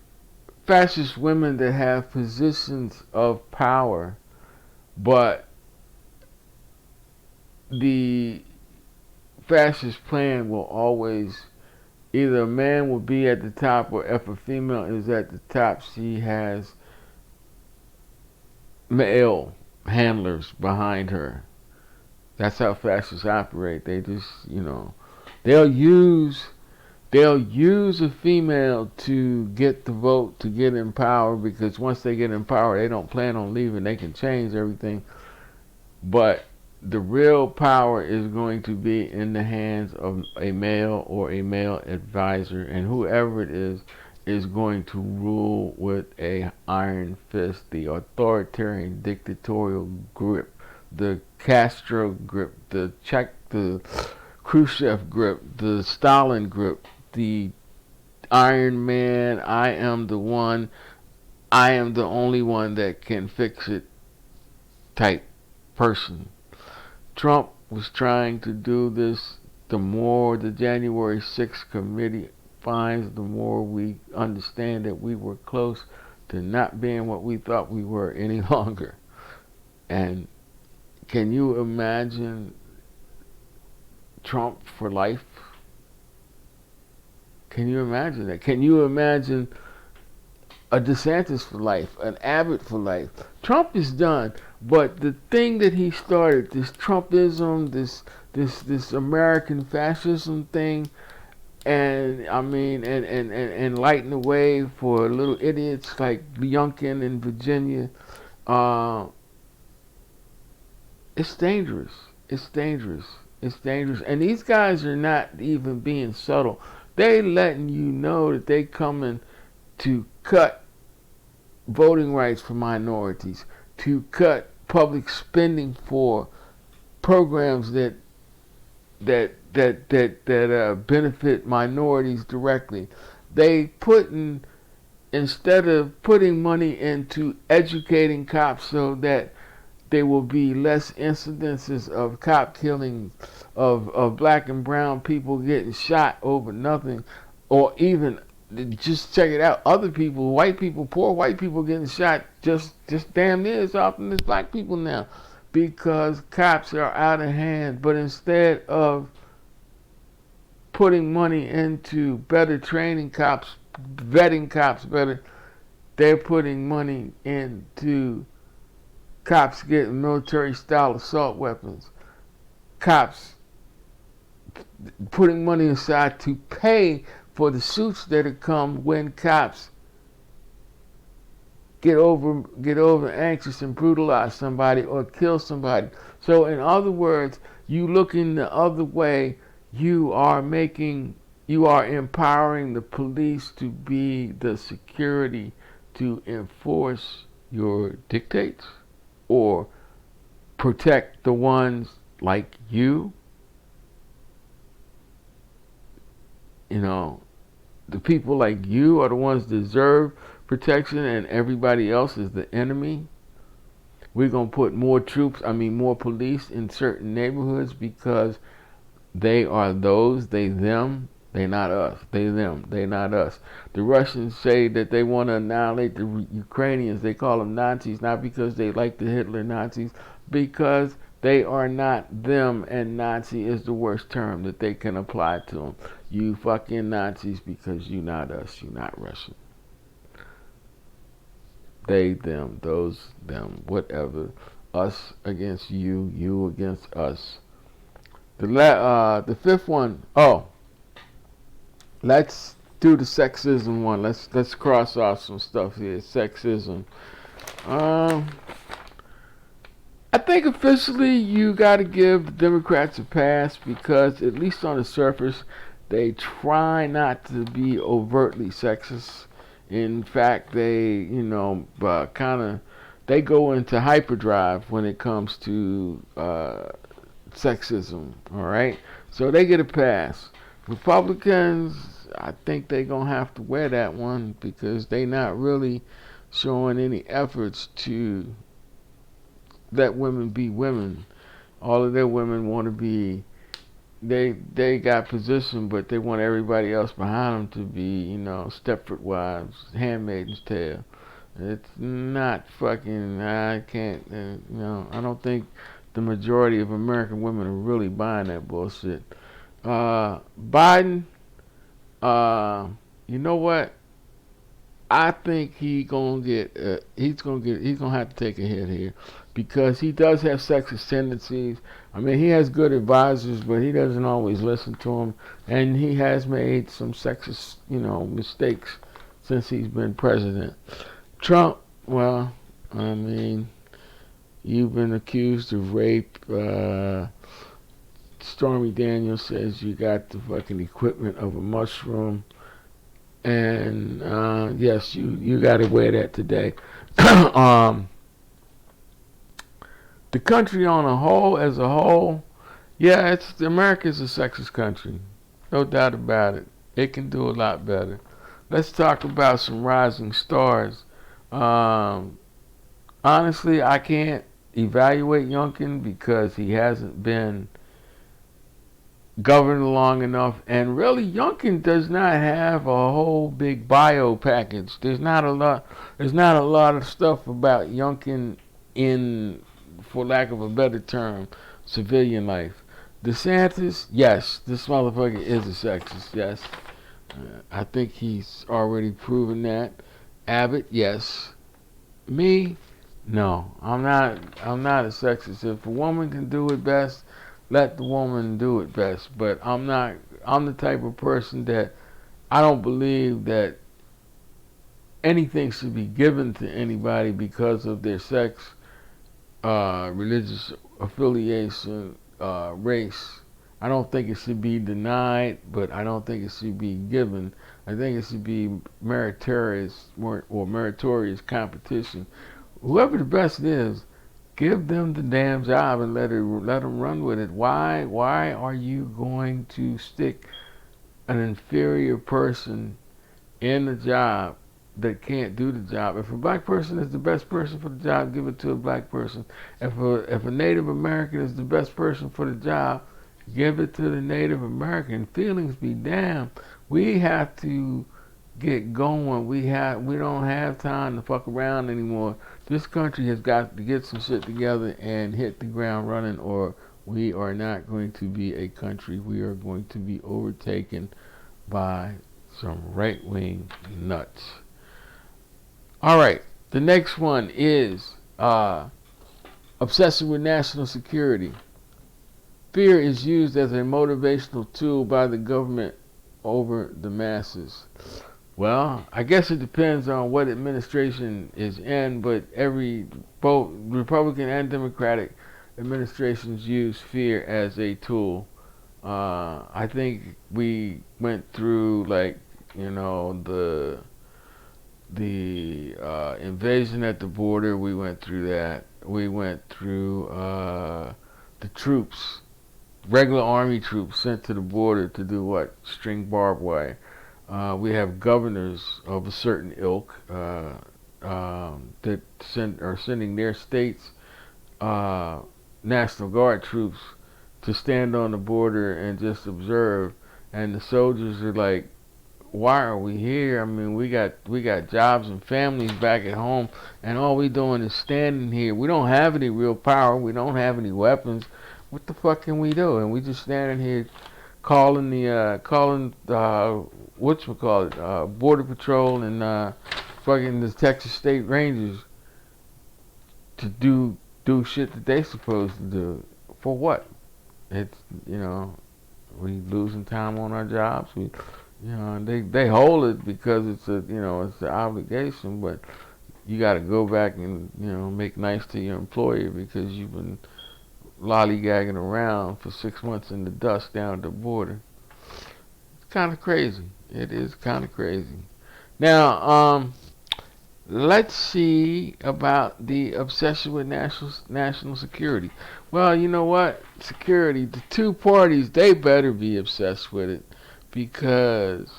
fascist women that have positions of power, but the fascist plan will always, either a man will be at the top, or if a female is at the top, she has male handlers behind her. That's how fascists operate. They just, they'll use a female to get the vote, to get in power, because once they get in power, they don't plan on leaving. They can change everything. But the real power is going to be in the hands of a male or a male advisor, and whoever it is going to rule with a iron fist, the authoritarian dictatorial grip, the Castro grip, the Khrushchev grip, the Stalin grip, the Iron Man, I am the one, I am the only one that can fix it type person. Trump was trying to do this. The more the January 6th committee finds, the more we understand that we were close to not being what we thought we were any longer. And can you imagine Trump for life? Can you imagine that? Can you imagine a DeSantis for life, an Abbott for life? Trump is done, but the thing that he started, this Trumpism, this American fascism thing, and I mean, and lighting the way for little idiots like Youngkin in Virginia. Uh, it's dangerous. It's dangerous. It's dangerous. And these guys are not even being subtle. They letting you know that they coming to cut voting rights for minorities, to cut public spending for programs that benefit minorities directly. They putting, instead of putting money into educating cops so that there will be less incidences of cop killings, of black and brown people getting shot over nothing, or even, just check it out, other people, white people, poor white people getting shot just damn near as often as black people now, because cops are out of hand. But instead of putting money into better training cops, vetting cops better, they're putting money into cops getting military-style assault weapons. Cops putting money aside to pay for the suits that have come when cops get over anxious and brutalize somebody or kill somebody. So in other words, you looking the other way, you are empowering the police to be the security to enforce your dictates or protect the ones like you. You know, the people like you are the ones that deserve protection, and everybody else is the enemy. We're going to put more more police in certain neighborhoods because they are those, they, them. They not us. They them. They not us. The Russians say that they want to annihilate the Ukrainians. They call them Nazis, not because they like the Hitler Nazis, because they are not them, and Nazi is the worst term that they can apply to them. You fucking Nazis because you not us. You not Russian. They, them, those, them, whatever. Us against you, you against us. The fifth one, let's do the sexism one. Let's cross off some stuff here. Sexism. I think officially you got to give the Democrats a pass because, at least on the surface, they try not to be overtly sexist. In fact, they they go into hyperdrive when it comes to sexism. All right, so they get a pass. Republicans, I think they're gonna have to wear that one because they not really showing any efforts to let women be women. All of their women want to be, they got position, but they want everybody else behind them to be, Stepford wives, Handmaid's Tale. It's not fucking, I can't, I don't think the majority of American women are really buying that bullshit. Biden, you know what? I think he's gonna have to take a hit here because he does have sexist tendencies. I mean, he has good advisors, but he doesn't always listen to them, and he has made some sexist, mistakes since he's been president. Trump, well, I mean, You've been accused of rape. Stormy Daniels says you got the fucking equipment of a mushroom. And yes, you got to wear that today. um, the country on a whole, as a whole, yeah, America's a sexist country, no doubt about it. It can do a lot better. Let's talk about some rising stars. Um, Honestly, I can't evaluate Youngkin because he hasn't been governed long enough, and really Youngkin does not have a whole big bio package. There's not a lot. There's not a lot of stuff about Youngkin in, for lack of a better term, civilian life. DeSantis, yes, this motherfucker is a sexist. Yes, I think he's already proven that. Abbott, yes. Me, no. I'm not. I'm not a sexist. If a woman can do it best, let the woman do it best. But I'm not. I'm the type of person that I don't believe that anything should be given to anybody because of their sex, religious affiliation, race. I don't think it should be denied, but I don't think it should be given. I think it should be meritorious or meritorious competition. Whoever the best is, give them the damn job and let them run with it. Why are you going to stick an inferior person in the job that can't do the job? If a black person is the best person for the job, give it to a black person. If a Native American is the best person for the job, give it to the Native American. Feelings be damned. We have to get going. We don't have time to fuck around anymore. This country has got to get some shit together and hit the ground running, or we are not going to be a country. We are going to be overtaken by some right-wing nuts. All right, the next one is obsession with national security. Fear is used as a motivational tool by the government over the masses. Well, I guess it depends on what administration is in, but both Republican and Democratic administrations use fear as a tool. I think we went through, like, the invasion at the border. We went through that. We went through the troops, regular army troops sent to the border to do what? String barbed wire. We have governors of a certain ilk that are sending their states National Guard troops to stand on the border and just observe. And the soldiers are like, "Why are we here? I mean, we got jobs and families back at home, and all we doing is standing here. We don't have any real power. We don't have any weapons. What the fuck can we do? And we just standing here calling whatchamacallit, Border Patrol and fucking the Texas State Rangers to do shit that they supposed to do. For what? It's, we losing time on our jobs. They hold it because it's it's an obligation, but you got to go back and make nice to your employer because you've been lollygagging around for 6 months in the dust down at the border. It's kind of crazy. It is kind of crazy. Now, let's see about the obsession with national security. Well, you know what? Security. The two parties, they better be obsessed with it because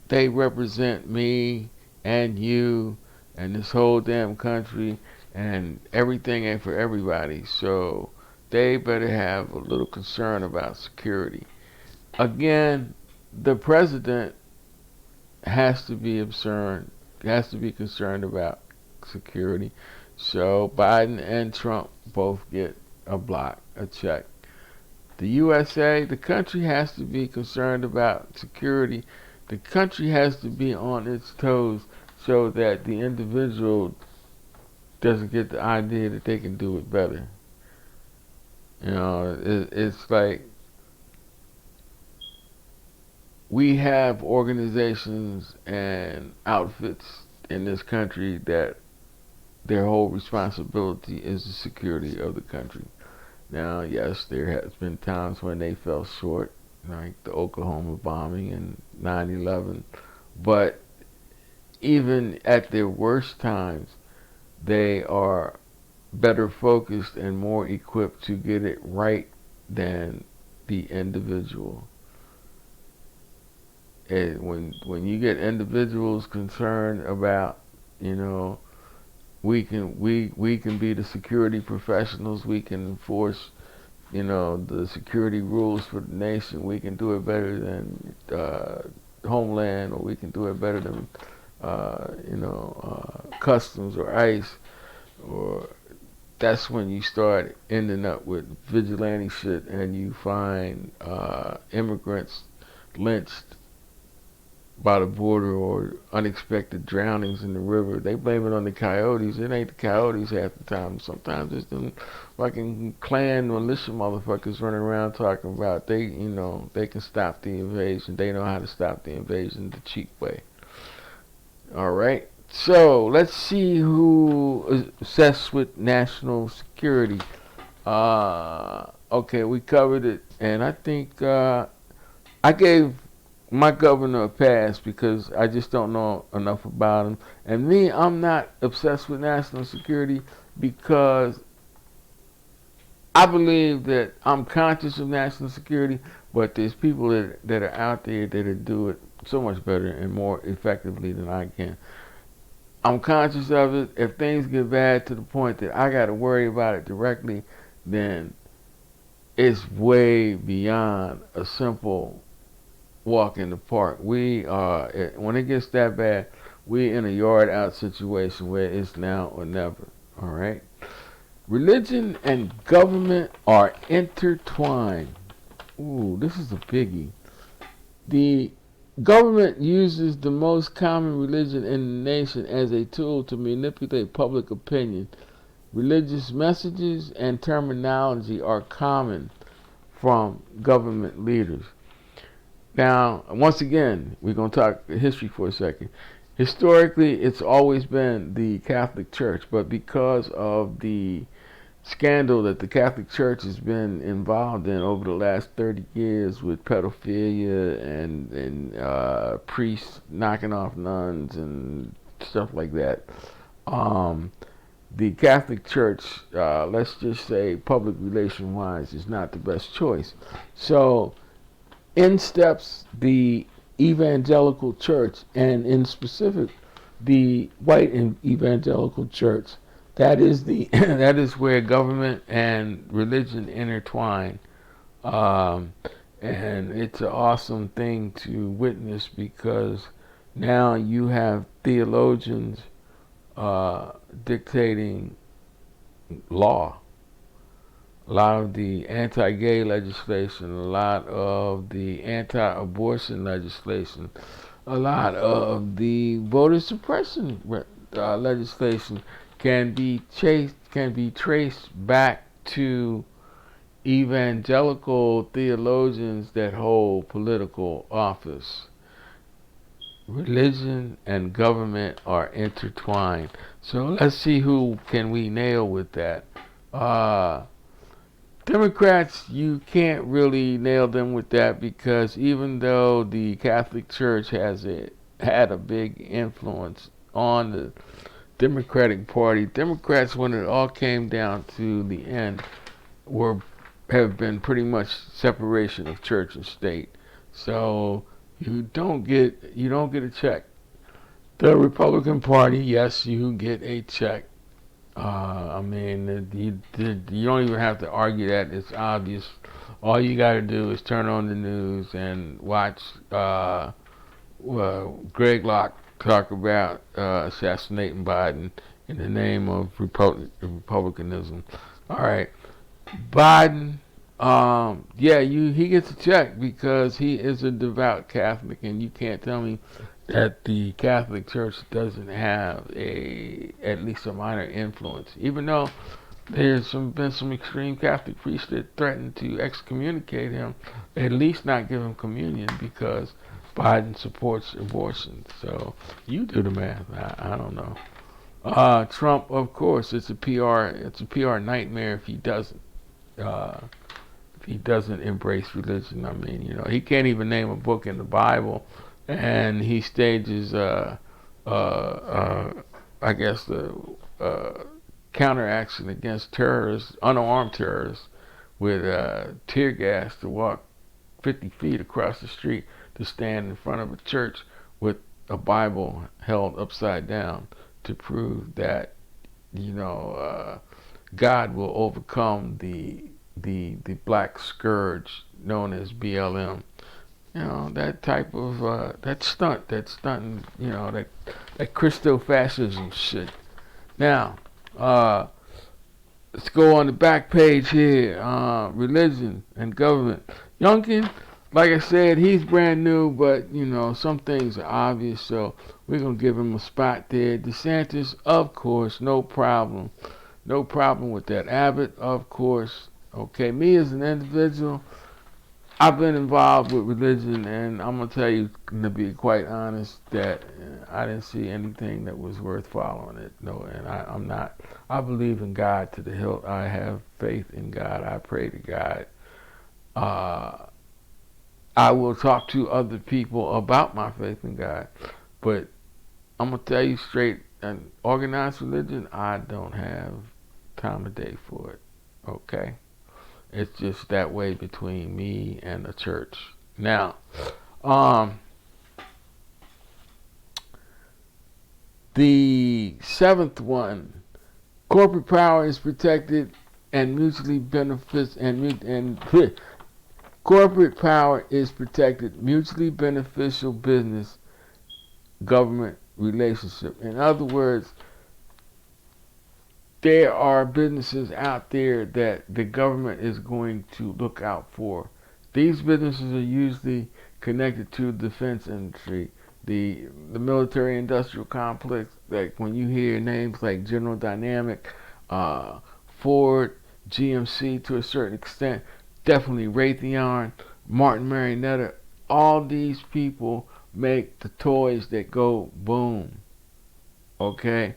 they represent me and you and this whole damn country, and everything ain't for everybody. So they better have a little concern about security. Again, the president has to be concerned about security. So Biden and Trump both get a check. The USA, the country has to be concerned about security. The country has to be on its toes so that the individual doesn't get the idea that they can do it better. It's like we have organizations and outfits in this country that their whole responsibility is the security of the country. Now, yes, there has been times when they fell short, like the Oklahoma bombing and 9/11, but even at their worst times, they are better focused and more equipped to get it right than the individual. And when you get individuals concerned about, you know, we can be the security professionals, we can enforce, you know, the security rules for the nation, we can do it better than Homeland, or we can do it better than Customs or ICE, or that's when you start ending up with vigilante shit, and you find immigrants lynched by the border, or unexpected drownings in the river. They blame it on the coyotes. It ain't the coyotes half the time. Sometimes it's them fucking Klan militia motherfuckers running around talking about they can stop the invasion. They know how to stop the invasion the cheap way. All right. So let's see who is obsessed with national security. Okay, we covered it, and I think I gave my governor a pass because I just don't know enough about him. And me, I'm not obsessed with national security because I believe that I'm conscious of national security, but there's people that are out there that do it so much better and more effectively than I can. I'm conscious of it. If things get bad to the point that I got to worry about it directly, then it's way beyond a simple walk in the park. We are, when it gets that bad, we in a yard out situation where it's now or never. All right. Religion and government are intertwined. Ooh, this is a biggie. The government uses the most common religion in the nation as a tool to manipulate public opinion. Religious messages and terminology are common from government leaders. Now, once again, we're going to talk history for a second. Historically, it's always been the Catholic Church, but because of the scandal that the Catholic Church has been involved in over the last 30 years with pedophilia and priests knocking off nuns and stuff like that, the Catholic Church, let's just say public relation wise, is not the best choice. So in steps the evangelical church, and in specific the white evangelical church. That is the that is where government and religion intertwine, and it's an awesome thing to witness because now you have theologians dictating law. A lot of the anti-gay legislation, a lot of the anti-abortion legislation, a lot of the voter suppression legislation can be traced back to evangelical theologians that hold political office. Religion and government are intertwined. So let's see who can we nail with that. Democrats, you can't really nail them with that because even though the Catholic Church had a big influence on the Democratic Party, Democrats, when it all came down to the end, have been pretty much separation of church and state. So you don't get a check. The Republican Party, yes, you get a check. I mean, you don't even have to argue that. It's obvious. All you got to do is turn on the news and watch Greg Locke talk about assassinating Biden in the name of republicanism. All right, Biden. Yeah, he gets a check because he is a devout Catholic, and you can't tell me that the Catholic Church doesn't have at least a minor influence, even though there's been some extreme Catholic priests that threatened to excommunicate him, at least not give him communion because Biden supports abortion. So you do the math. I don't know. Trump, of course, it's a PR nightmare if he doesn't. Uh, if he doesn't embrace religion. I mean, he can't even name a book in the Bible, and he stages, uh, uh, I guess, the counteraction against terrorists, unarmed terrorists, with tear gas to walk 50 feet across the street to stand in front of a church with a Bible held upside down to prove that God will overcome the black scourge known as BLM. That type of that stunting, that Christo-fascism shit. Now, let's go on the back page here. Religion and government. Youngkin, like I said, he's brand new, but some things are obvious, so we're gonna give him a spot there. DeSantis, of course, no problem. No problem with that. Abbott, of course. Okay, me as an individual, I've been involved with religion, and I'm gonna tell you, to be quite honest, that I didn't see anything that was worth following it. No, and I'm not. I believe in God to the hilt. I have faith in God. I pray to God. Uh, I will talk to other people about my faith in God, but I'm gonna tell you straight. An organized religion, I don't have time of day for it. Okay. It's just that way between me and the church. Now, the seventh one, corporate power is protected and mutually benefits and corporate power is protected, mutually beneficial business government relationship. In other words, there are businesses out there that the government is going to look out for. These businesses are usually connected to the defense industry, the military-industrial complex. Like when you hear names like General Dynamic, Ford, GMC to a certain extent, definitely Raytheon, Martin Marietta. All these people make the toys that go boom. Okay.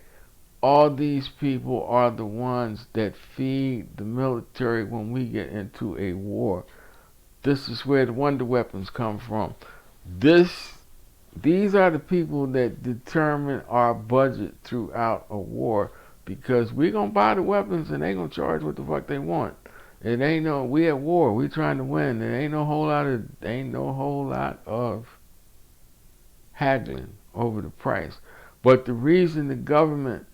All these people are the ones that feed the military when we get into a war. This is where the wonder weapons come from. These are the people that determine our budget throughout a war, because we're gonna buy the weapons and they gonna charge what the fuck they want. It ain't we at war. We trying to win. There ain't no whole lot of haggling over the price. But the reason the government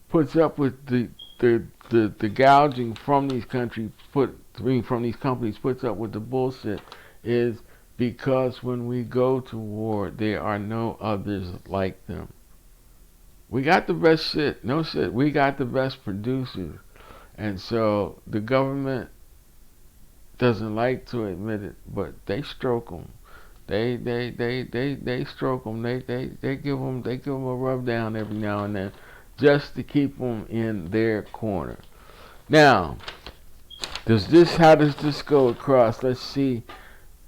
puts up with the gouging from these companies, puts up with the bullshit, is because when we go to war, there are no others like them. We got the best shit. No shit. We got the best producers. And so the government doesn't like to admit it, but they stroke them. They stroke them. They give them a rub down every now and then, just to keep them in their corner. Now, how does this go across? Let's see.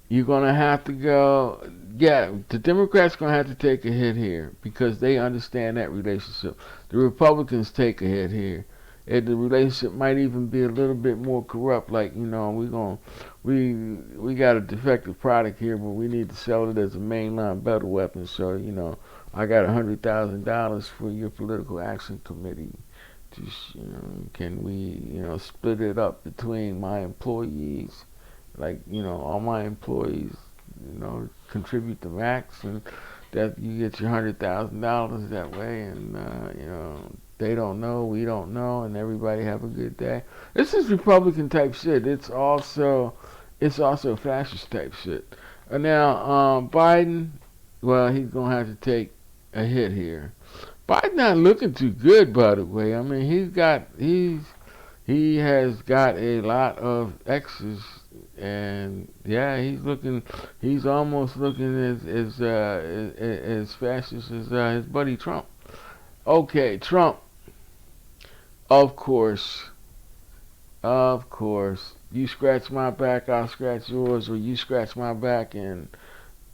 You're gonna have to go. Yeah, the Democrats gonna have to take a hit here because they understand that relationship. The Republicans take a hit here. And the relationship might even be a little bit more corrupt. Like, we got a defective product here, but we need to sell it as a mainline battle weapon. So, I got $100,000 for your political action committee. Just, can we, split it up between my employees? Like, all my employees, contribute the max, and that you get your $100,000 that way, and they don't know, we don't know, and everybody have a good day. This is Republican type shit. It's also fascist type shit. Now, Biden, well, he's gonna have to take a hit here. Biden not looking too good, by the way. I mean, he has got a lot of exes, and yeah, he's almost looking as fascist as his buddy Trump. Okay, Trump. Of course, you scratch my back, I'll scratch yours, or you scratch my back and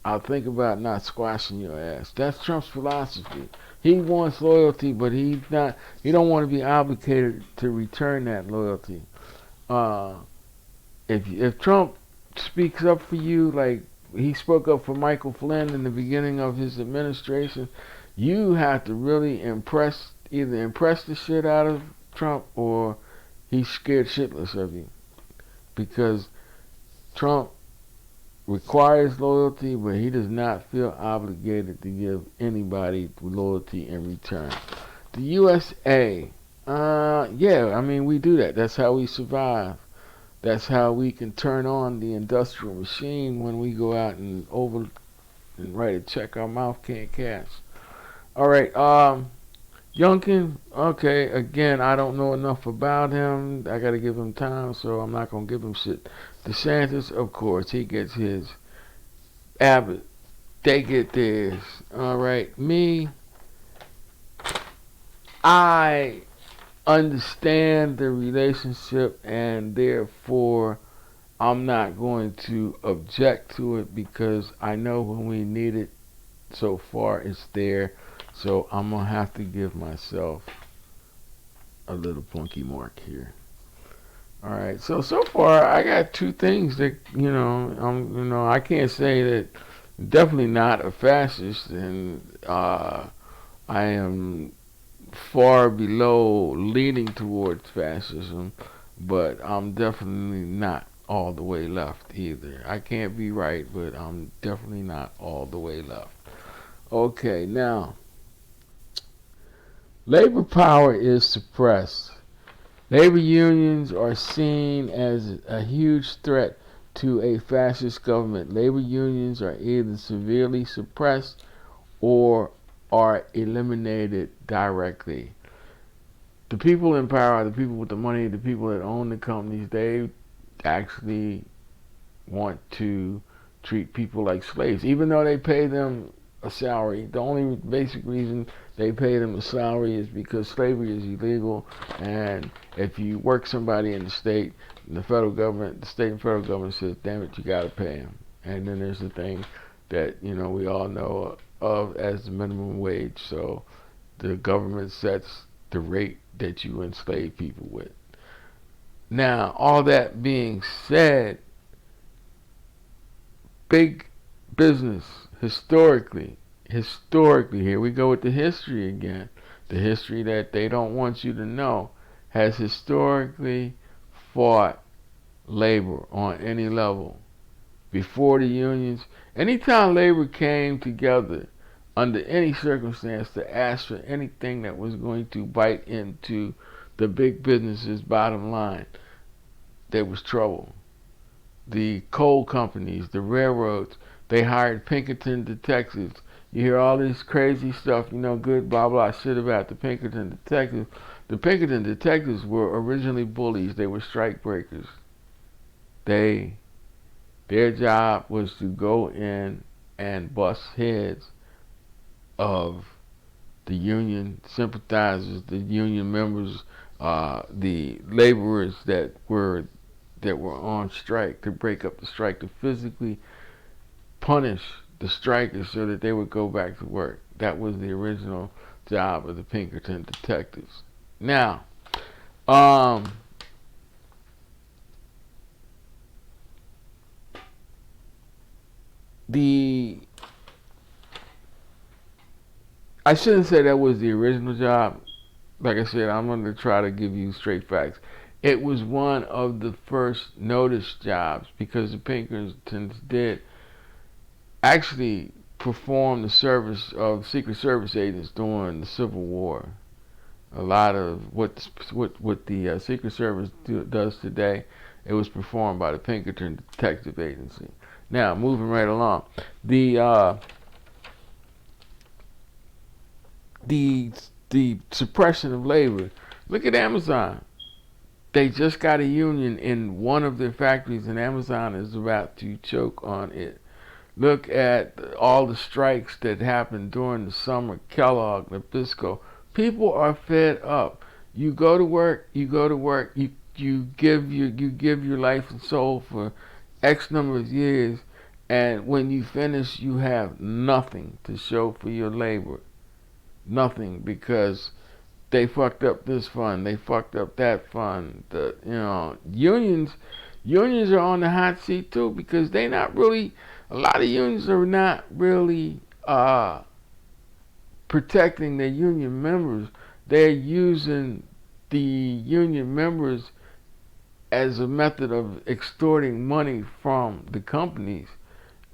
I'll think about not squashing your ass. That's Trump's philosophy. He wants loyalty, but he's not. He don't want to be obligated to return that loyalty. Uh, if Trump speaks up for you, like he spoke up for Michael Flynn in the beginning of his administration, you have to really either impress the shit out of Trump, or he's scared shitless of you, because Trump requires loyalty, but he does not feel obligated to give anybody loyalty in return. The USA, yeah, I mean, we do that. That's how we survive. That's how we can turn on the industrial machine when we go out and write a check our mouth can't cash. All right, Youngkin, okay, again, I don't know enough about him. I got to give him time, so I'm not going to give him shit. DeSantis, of course, he gets his. Abbott, they get theirs. All right, me, I understand the relationship, and therefore I'm not going to object to it, because I know when we need it, so far it's there. So I'm going to have to give myself a little plunky mark here. All right, so far I got two things that I can't say that. Definitely not a fascist, and I am far below leaning towards fascism, but I'm definitely not all the way left either. I can't be right, but I'm definitely not all the way left. Okay, now labor power is suppressed. Labor unions are seen as a huge threat to a fascist government. Labor unions are either severely suppressed or are eliminated directly. The people in power, the people with the money, the people that own the companies, they actually want to treat people like slaves, even though they pay them a salary. The only basic reason they pay them a salary is because slavery is illegal, and if you work somebody in the state, the federal government, the state and federal government says, damn it, you got to pay them. And then there's the thing that we all know of as the minimum wage. So the government sets the rate that you enslave people with. Now, all that being said, big business, historically, here we go with the history again. The history that they don't want you to know has historically fought labor on any level. Before the unions, anytime labor came together under any circumstance to ask for anything that was going to bite into the big businesses' bottom line, there was trouble. The coal companies, the railroads, they hired Pinkerton detectives. You hear all this crazy stuff, good blah blah shit about the Pinkerton detectives. The Pinkerton detectives were originally bullies. They were strike breakers. Their job was to go in and bust heads of the union sympathizers, the union members, the laborers that were on strike, to break up the strike, to physically punish the strikers so that they would go back to work. That was the original job of the Pinkerton detectives. Now, I shouldn't say that was the original job. Like I said, I'm going to try to give you straight facts. It was one of the first noticed jobs, because the Pinkertons did actually perform the service of Secret Service agents during the Civil War. A lot of what the Secret Service does today, it was performed by the Pinkerton Detective Agency. Now, moving right along, the suppression of labor. Look at Amazon. They just got a union in one of their factories, and Amazon is about to choke on it. Look at all the strikes that happened during the summer. Kellogg, Nabisco. People are fed up. You go to work. You give your life and soul for X number of years, and when you finish, you have nothing to show for your labor. nothing because they fucked up this fund, they fucked up that fund. Unions are on the hot seat too because they not really. A lot of unions are not really protecting their union members. They're using the union members as a method of extorting money from the companies.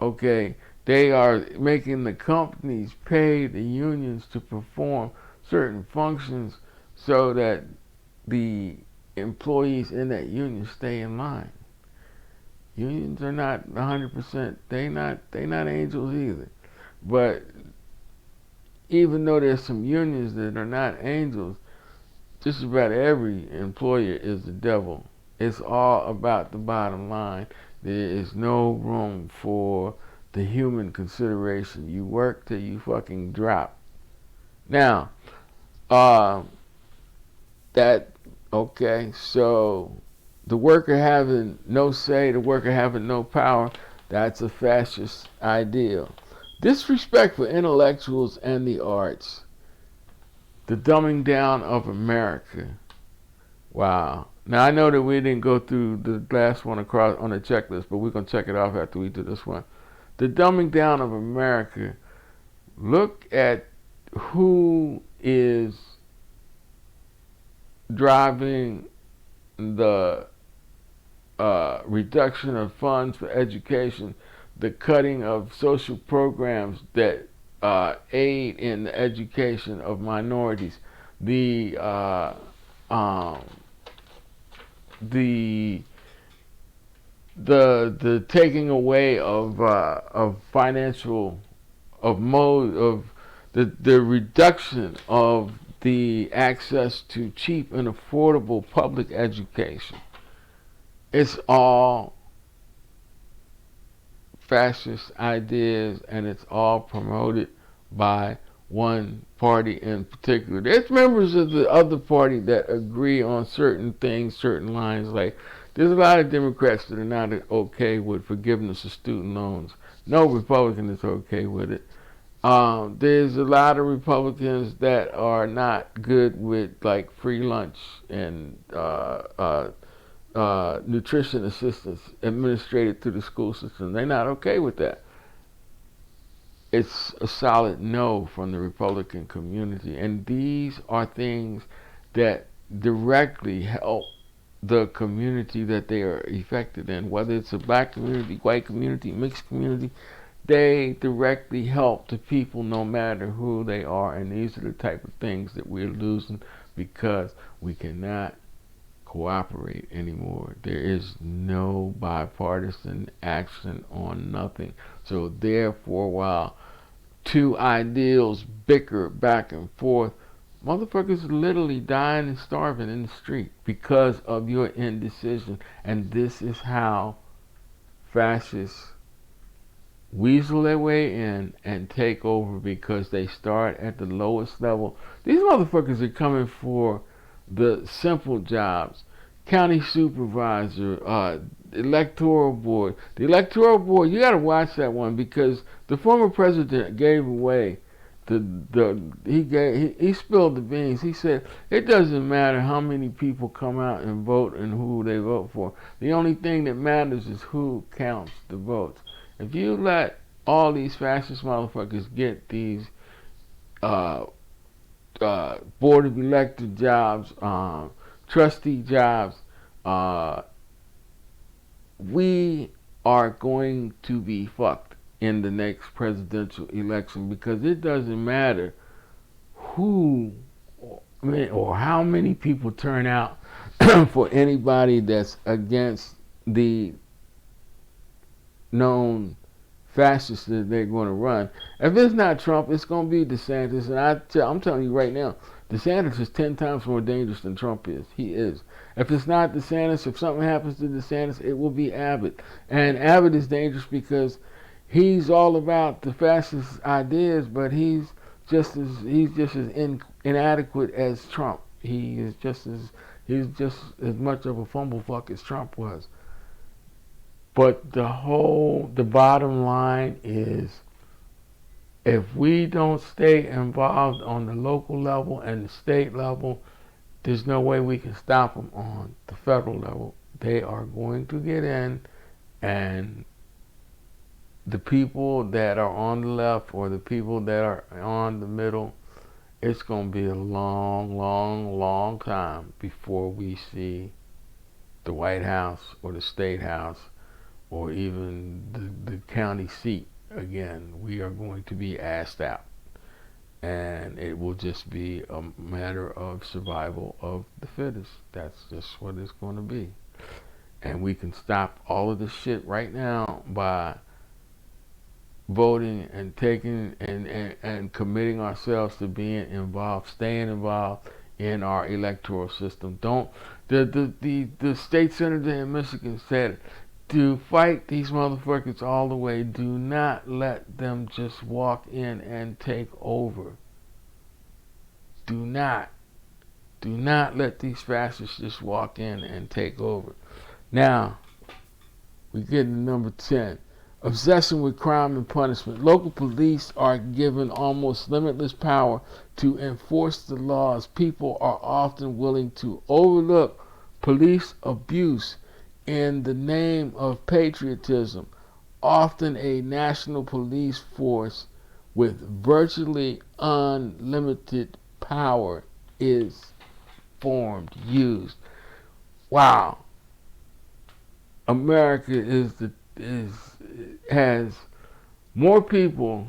Okay, they are making the companies pay the unions to perform certain functions so that the employees in that union stay in line. Unions are not 100%. They not angels either. But even though there's some unions that are not angels, just about every employer is the devil. It's all about the bottom line. There is no room for the human consideration. You work till you fucking drop. Now, uh, that, okay, so the worker having no say, the worker having no power, that's a fascist ideal. Disrespect for intellectuals and the arts. The dumbing down of America. Wow. Now I know that we didn't go through the last one across on the checklist, but we're gonna check it off after we do this one. The dumbing down of America. Look at who is driving the reduction of funds for education, the cutting of social programs that aid in the education of minorities, the um, the the taking away of financial of mode of the reduction of the access to cheap and affordable public education. It's all fascist ideas, and it's all promoted by one party in particular. There's members of the other party that agree on certain things, certain lines. Like, there's a lot of Democrats that are not okay with forgiveness of student loans. No Republican is okay with it. There's a lot of Republicans that are not good with like free lunch and nutrition assistance administrated through the school system. They're not okay with that. It's a solid no from the Republican community. And these are things that directly help the community that they are affected in, whether it's a black community, white community, mixed community. They directly help the people no matter who they are. And these are the type of things that we're losing because we cannot cooperate anymore. There is no bipartisan action on nothing. So therefore, while two ideals bicker back and forth, motherfuckers are literally dying and starving in the street because of your indecision. And this is how fascists weasel their way in and take over, because they start at the lowest level. These motherfuckers are coming for the simple jobs. County supervisor, electoral board. The electoral board, you gotta watch that one because the former president gave away he spilled the beans. He said it doesn't matter how many people come out and vote and who they vote for. The only thing that matters is who counts the votes. If you let all these fascist motherfuckers get these board of elected jobs, trustee jobs, we are going to be fucked in the next presidential election, because it doesn't matter who or how many people turn out for anybody that's against the known fascists that they're going to run. If it's not Trump, it's going to be DeSantis. And I'm telling you right now, DeSantis is 10 times more dangerous than Trump is. He is. If it's not DeSantis, if something happens to DeSantis, it will be Abbott. And Abbott is dangerous because he's all about the fascist ideas, but he's just as inadequate as Trump. He's just as much of a fumblefuck as Trump was. But the bottom line is If we don't stay involved on the local level and the state level, there's no way we can stop them on the federal level. They are going to get in, and the people that are on the left or the people that are on the middle, it's going to be a long, long, long time before we see the White House or the State House or even the county seat again. We are going to be asked out. And it will just be a matter of survival of the fittest. That's just what it's going to be. And we can stop all of this shit right now by voting and taking and committing ourselves to being involved, staying involved in our electoral system. Don't the state senator in Michigan said to fight these motherfuckers all the way. Do not let them just walk in and take over. Do not let these fascists just walk in and take over. Now, we get to number 10. Obsession with crime and punishment. Local police are given almost limitless power to enforce the laws. People are often willing to overlook police abuse in the name of patriotism. Often a national police force with virtually unlimited power is formed, used. Wow. America has more people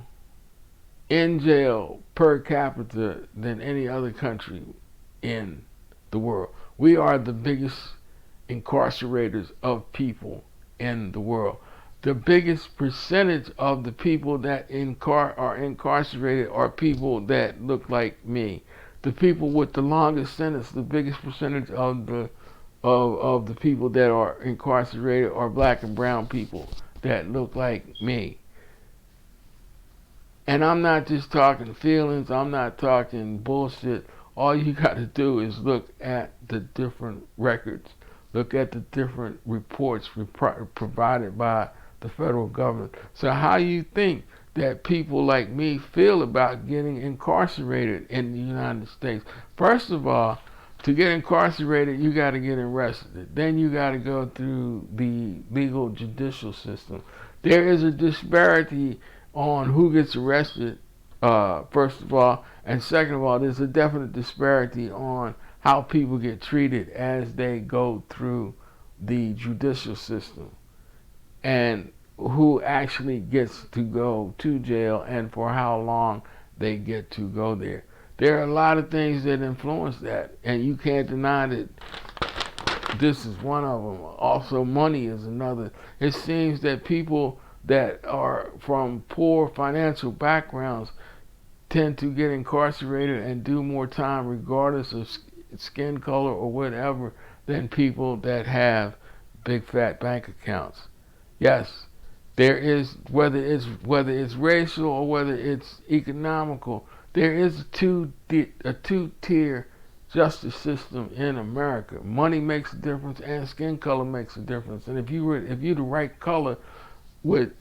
in jail per capita than any other country in the world. We are the biggest incarcerators of people in the world. The biggest percentage of the people that are incarcerated are people that look like me. The people with the longest sentence, the biggest percentage of the people that are incarcerated are black and brown people that look like me. And I'm not just talking feelings, I'm not talking bullshit. All you got to do is look at the different records. Look at the different reports provided by the federal government. So how you think that people like me feel about getting incarcerated in the United States? First of all, to get incarcerated, you got to get arrested. Then you got to go through the legal judicial system. There is a disparity on who gets arrested, first of all. And second of all, there's a definite disparity on how people get treated as they go through the judicial system. And who actually gets to go to jail and for how long they get to go there. There are a lot of things that influence that, and you can't deny that this is one of them. Also, money is another. It seems that people that are from poor financial backgrounds tend to get incarcerated and do more time regardless of skin color or whatever than people that have big fat bank accounts. Yes, there is, whether it's racial or whether it's economical, there is a two-tier justice system in America. Money makes a difference and skin color makes a difference. And if you're the right color with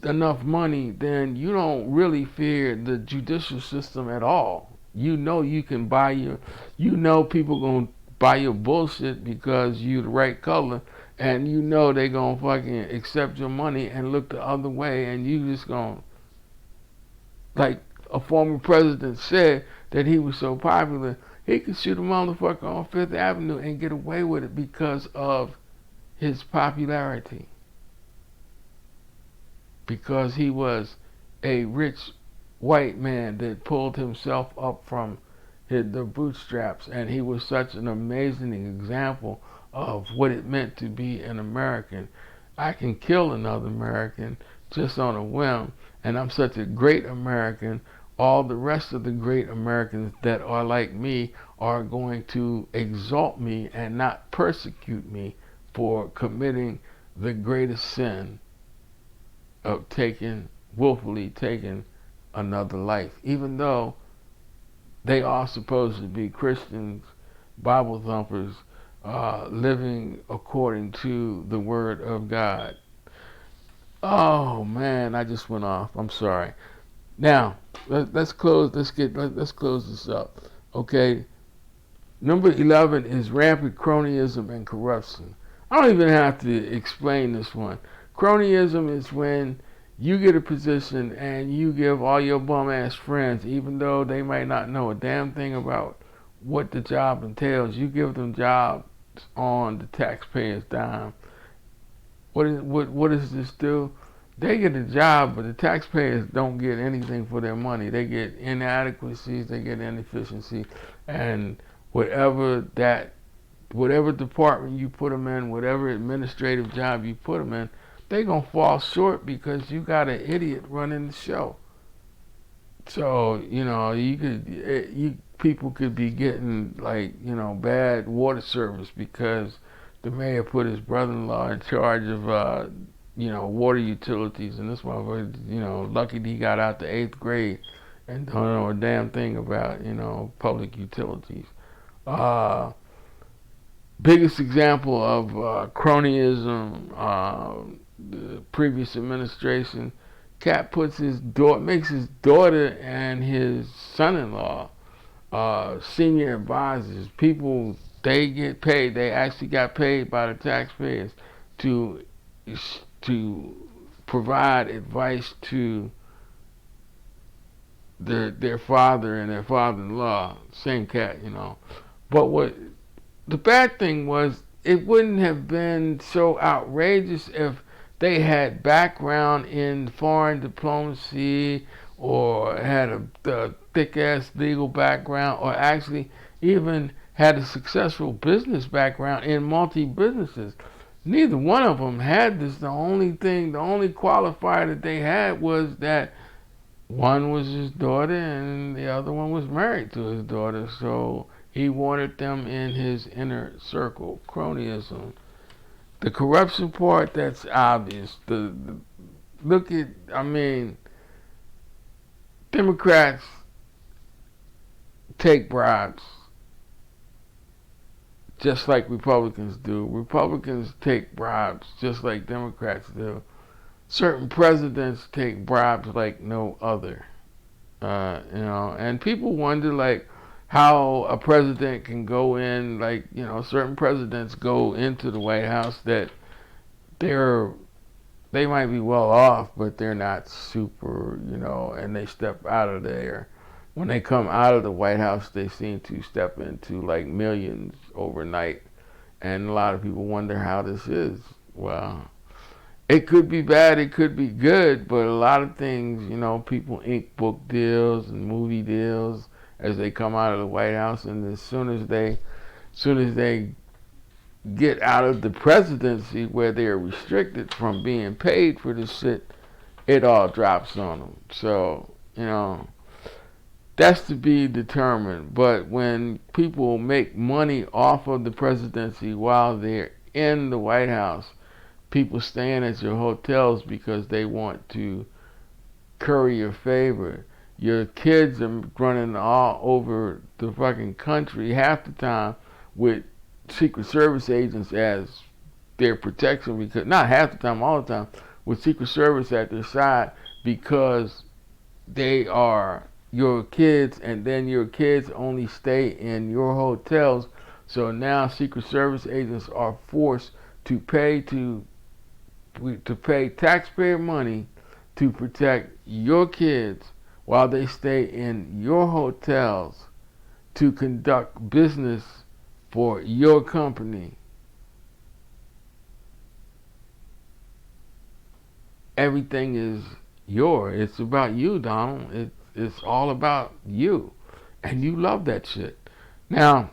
enough money, then you don't really fear the judicial system at all. You know you can buy people gonna buy your bullshit because you the right color, and you know they gonna fucking accept your money and look the other way, and you just gonna, like a former president said, that he was so popular he could shoot a motherfucker on Fifth Avenue and get away with it because of his popularity. Because he was a rich white man that pulled himself up from the bootstraps, and he was such an amazing example of what it meant to be an American. I can kill another American just on a whim, and I'm such a great American. All the rest of the great Americans that are like me are going to exalt me and not persecute me for committing the greatest sin of willfully taking another life, even though they are supposed to be Christians, Bible thumpers, living according to the Word of God. Oh man, I just went off. I'm sorry. Now, let's close. Let's close this up. Okay. Number 11 is rampant cronyism and corruption. I don't even have to explain this one. Cronyism is when you get a position and you give all your bum ass friends, even though they might not know a damn thing about what the job entails, you give them jobs on the taxpayer's dime. What does this do? They get a job, but the taxpayers don't get anything for their money. They get inadequacies, they get inefficiency, and whatever that, whatever department you put them in, whatever administrative job you put them in, they gonna fall short because you got an idiot running the show. So you could you people could be getting like bad water service because the mayor put his brother-in-law in charge of water utilities, and this motherfucker lucky he got out the 8th grade and don't know a damn thing about public utilities. Uh, Biggest example of cronyism, the previous administration. Cat puts makes his daughter and his son-in-law senior advisors. People, they get paid. They actually got paid by the taxpayers to to provide advice to their father and their father-in-law. Same cat. But what the bad thing was, it wouldn't have been so outrageous if they had background in foreign diplomacy or had a thick ass legal background or actually even had a successful business background in multi businesses. Neither one of them had this. The only qualifier that they had was that one was his daughter and the other one was married to his daughter. So he wanted them in his inner circle. Cronyism. The corruption part, that's obvious. Look at, Democrats take bribes just like Republicans do. Republicans take bribes just like Democrats do. Certain presidents take bribes like no other. And people wonder like how a president can go in, like certain presidents go into the White House that they might be well off, but they're not super, and they step out of there. When they come out of the White House, they seem to step into like millions overnight, and a lot of people wonder how this is. Well, it could be bad, it could be good, but a lot of things, people ink book deals and movie deals as they come out of the White House, and as soon as they get out of the presidency where they're restricted from being paid for this shit, it all drops on them. So, that's to be determined. But when people make money off of the presidency while they're in the White House, people staying at your hotels because they want to curry your favor. Your kids are running all over the fucking country half the time with Secret Service agents as their protection, because not half the time, all the time, with Secret Service at their side because they are your kids, and then your kids only stay in your hotels. So now Secret Service agents are forced to pay taxpayer money to protect your kids while they stay in your hotels to conduct business for your company. Everything is yours. It's about you, Donald. It's all about you. And you love that shit. Now,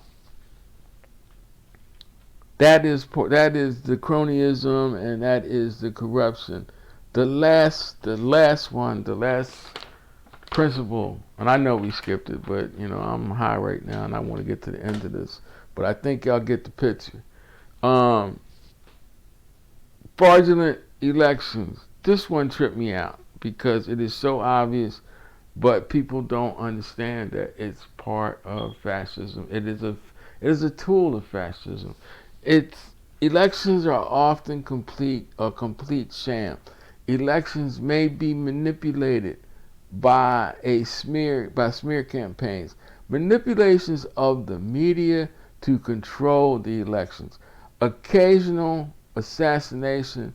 that is the cronyism, and that is the corruption. The last principle, and I know we skipped it, but I'm high right now and I want to get to the end of this. But I think y'all get the picture. Fraudulent elections. This one tripped me out because it is so obvious, but people don't understand that it's part of fascism. It is a tool of fascism. Elections are often a complete sham. Elections may be manipulated by smear campaigns, manipulations of the media to control the elections, occasional assassination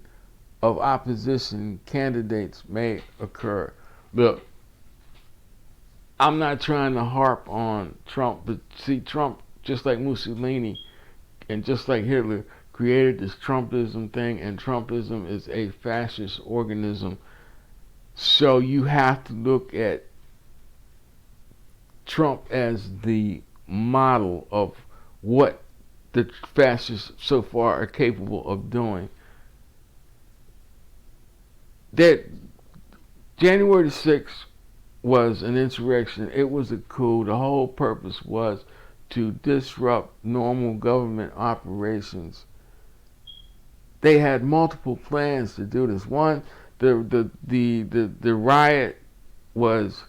of opposition candidates may occur. Look, I'm not trying to harp on Trump, but see, Trump, just like Mussolini and just like Hitler, created this Trumpism thing, and Trumpism is a fascist organism. So you have to look at Trump as the model of what the fascists so far are capable of doing. That January the 6th was an insurrection. It was a coup. The whole purpose was to disrupt normal government operations. They had multiple plans to do this. One, the riot was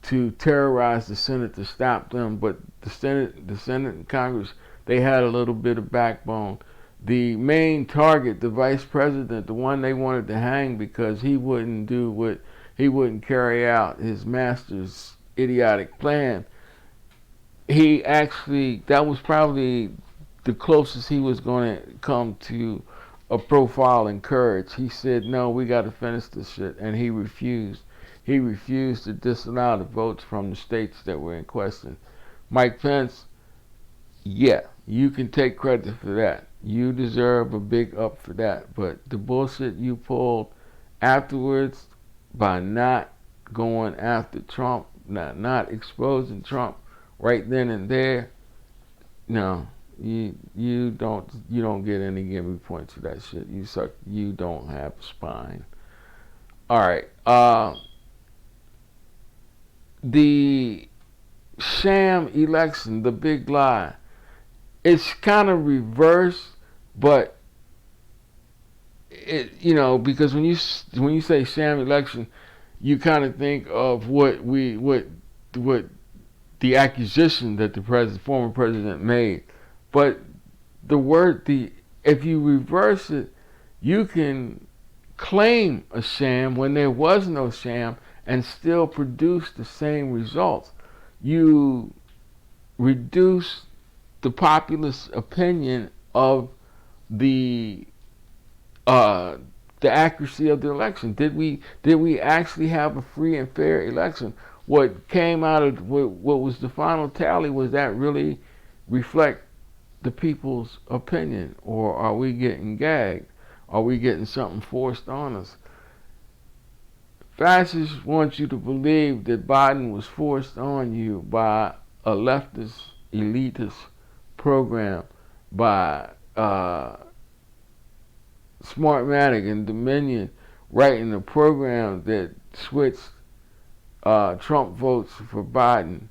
to terrorize the Senate to stop them, but the Senate and Congress, they had a little bit of backbone. The main target, the vice president, the one they wanted to hang because he wouldn't carry out his master's idiotic plan. That was probably the closest he was going to come to a profile in courage. He said, no, we got to finish this shit, and he refused. He refused to disallow the votes from the states that were in question. Mike Pence, yeah, you can take credit for that. You deserve a big up for that. But the bullshit you pulled afterwards by not going after Trump, not exposing Trump right then and there, no, you don't get any gimme points for that shit. You suck. You don't have a spine. All right. The sham election, the big lie. It's kind of reversed, but because when you say sham election, you kind of think of what the accusation that the former president made. But if you reverse it, you can claim a sham when there was no sham and still produce the same results. You reduce the populace opinion of the accuracy of the election. Did we actually have a free and fair election? What came out of what was the final tally, was that really reflect the people's opinion, or are we getting gagged? Are we getting something forced on us? Fascists want you to believe that Biden was forced on you by a leftist, elitist program, by Smartmatic and Dominion writing a program that switched Trump votes for Biden.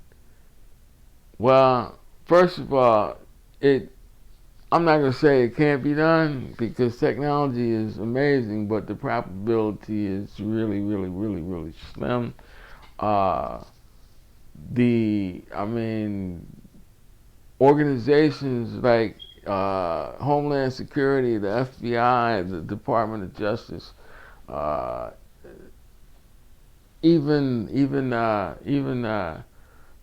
Well, first of all, I'm not going to say it can't be done, because technology is amazing, but the probability is really, really, really, really slim. Organizations like Homeland Security, the FBI, the Department of Justice, even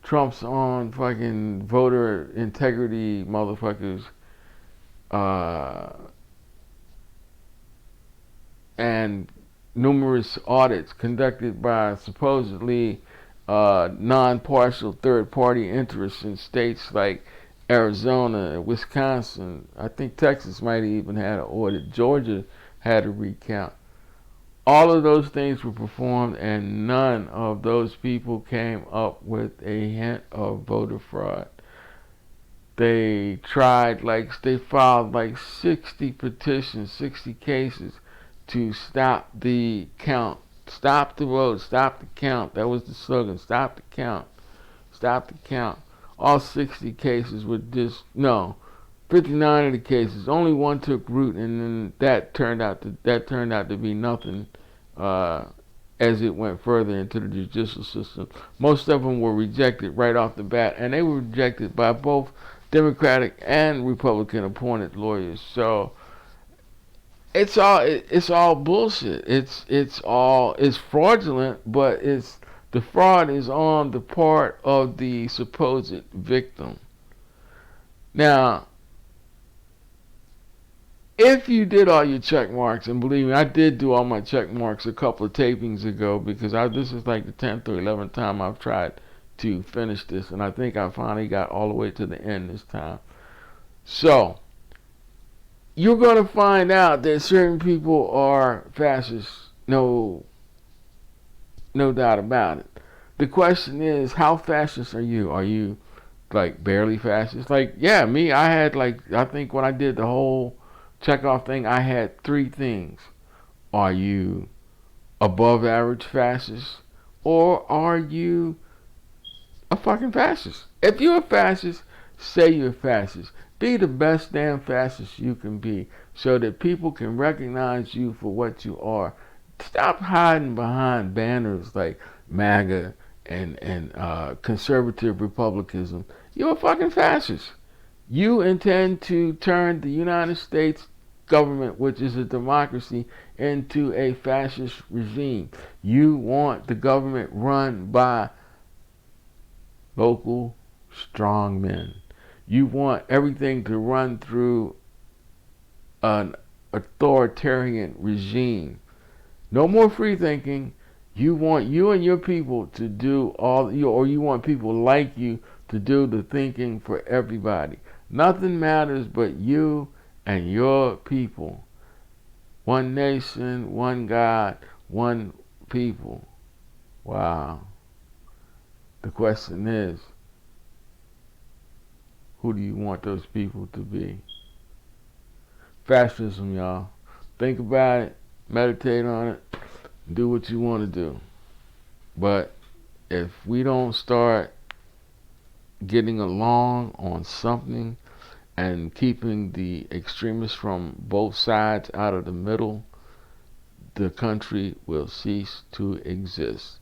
Trump's own fucking voter integrity motherfuckers, and numerous audits conducted by supposedly non-partial third-party interests in states like Arizona, Wisconsin. I think Texas might have even had an audit. Georgia had a recount. All of those things were performed, and none of those people came up with a hint of voter fraud. They filed like 60 petitions, 60 cases to stop the count. Stop the vote, stop the count. That was the slogan. Stop the count. Stop the count. All 60 cases were 59 of the cases. Only one took root, and then that turned out to be nothing as it went further into the judicial system. Most of them were rejected right off the bat, and they were rejected by both Democratic and Republican appointed lawyers. So it's all bullshit. It's fraudulent, but it's The fraud is on the part of the supposed victim. Now, if you did all your check marks, and believe me, I did do all my check marks a couple of tapings ago, because this is like the 10th or 11th time I've tried to finish this, and I think I finally got all the way to the end this time. So, you're going to find out that certain people are fascists. No doubt about it. The question is, how fascist are you? Are you like barely fascist? Like, yeah, me, I had like, I think when I did the whole checkoff thing, I had three things. Are you above average fascist? Or are you a fucking fascist? If you're a fascist, say you're a fascist. Be the best damn fascist you can be so that people can recognize you for what you are. Stop hiding behind banners like MAGA and conservative republicanism. You're a fucking fascist. You intend to turn the United States government, which is a democracy, into a fascist regime. You want the government run by local strong men. You want everything to run through an authoritarian regime. No more free thinking. You want you and your people to do all you, or you want people like you to do the thinking for everybody. Nothing matters but you and your people. One nation, one God, one people. Wow. The question is, who do you want those people to be? Fascism, y'all. Think about it, meditate on it, do what you want to do. But if we don't start getting along on something and keeping the extremists from both sides out of the middle, the country will cease to exist.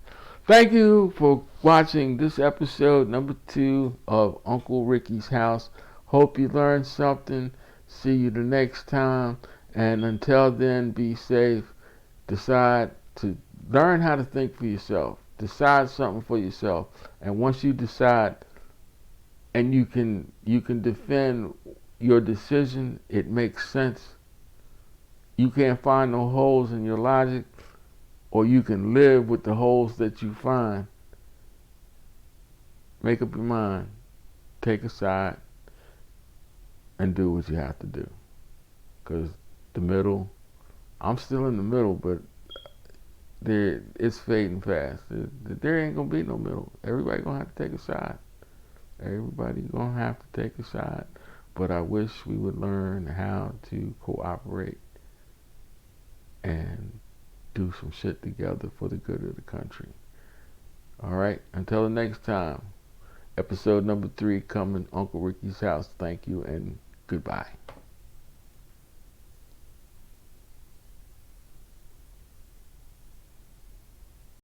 Thank you for watching this episode number 2 of Uncle Ricky's House. Hope you learned something. See you the next time. And until then, be safe. Decide to learn how to think for yourself. Decide something for yourself. And once you decide and you can defend your decision, it makes sense. You can't find no holes in your logic, or you can live with the holes that you find. Make up your mind. Take a side and do what you have to do. Because the middle, I'm still in the middle, but it's fading fast. There ain't going to be no middle. Everybody going to have to take a side. Everybody going to have to take a side. But I wish we would learn how to cooperate and do some shit together for the good of the country. Alright, until the next time, episode number 3 coming, Uncle Ricky's House. Thank you and goodbye.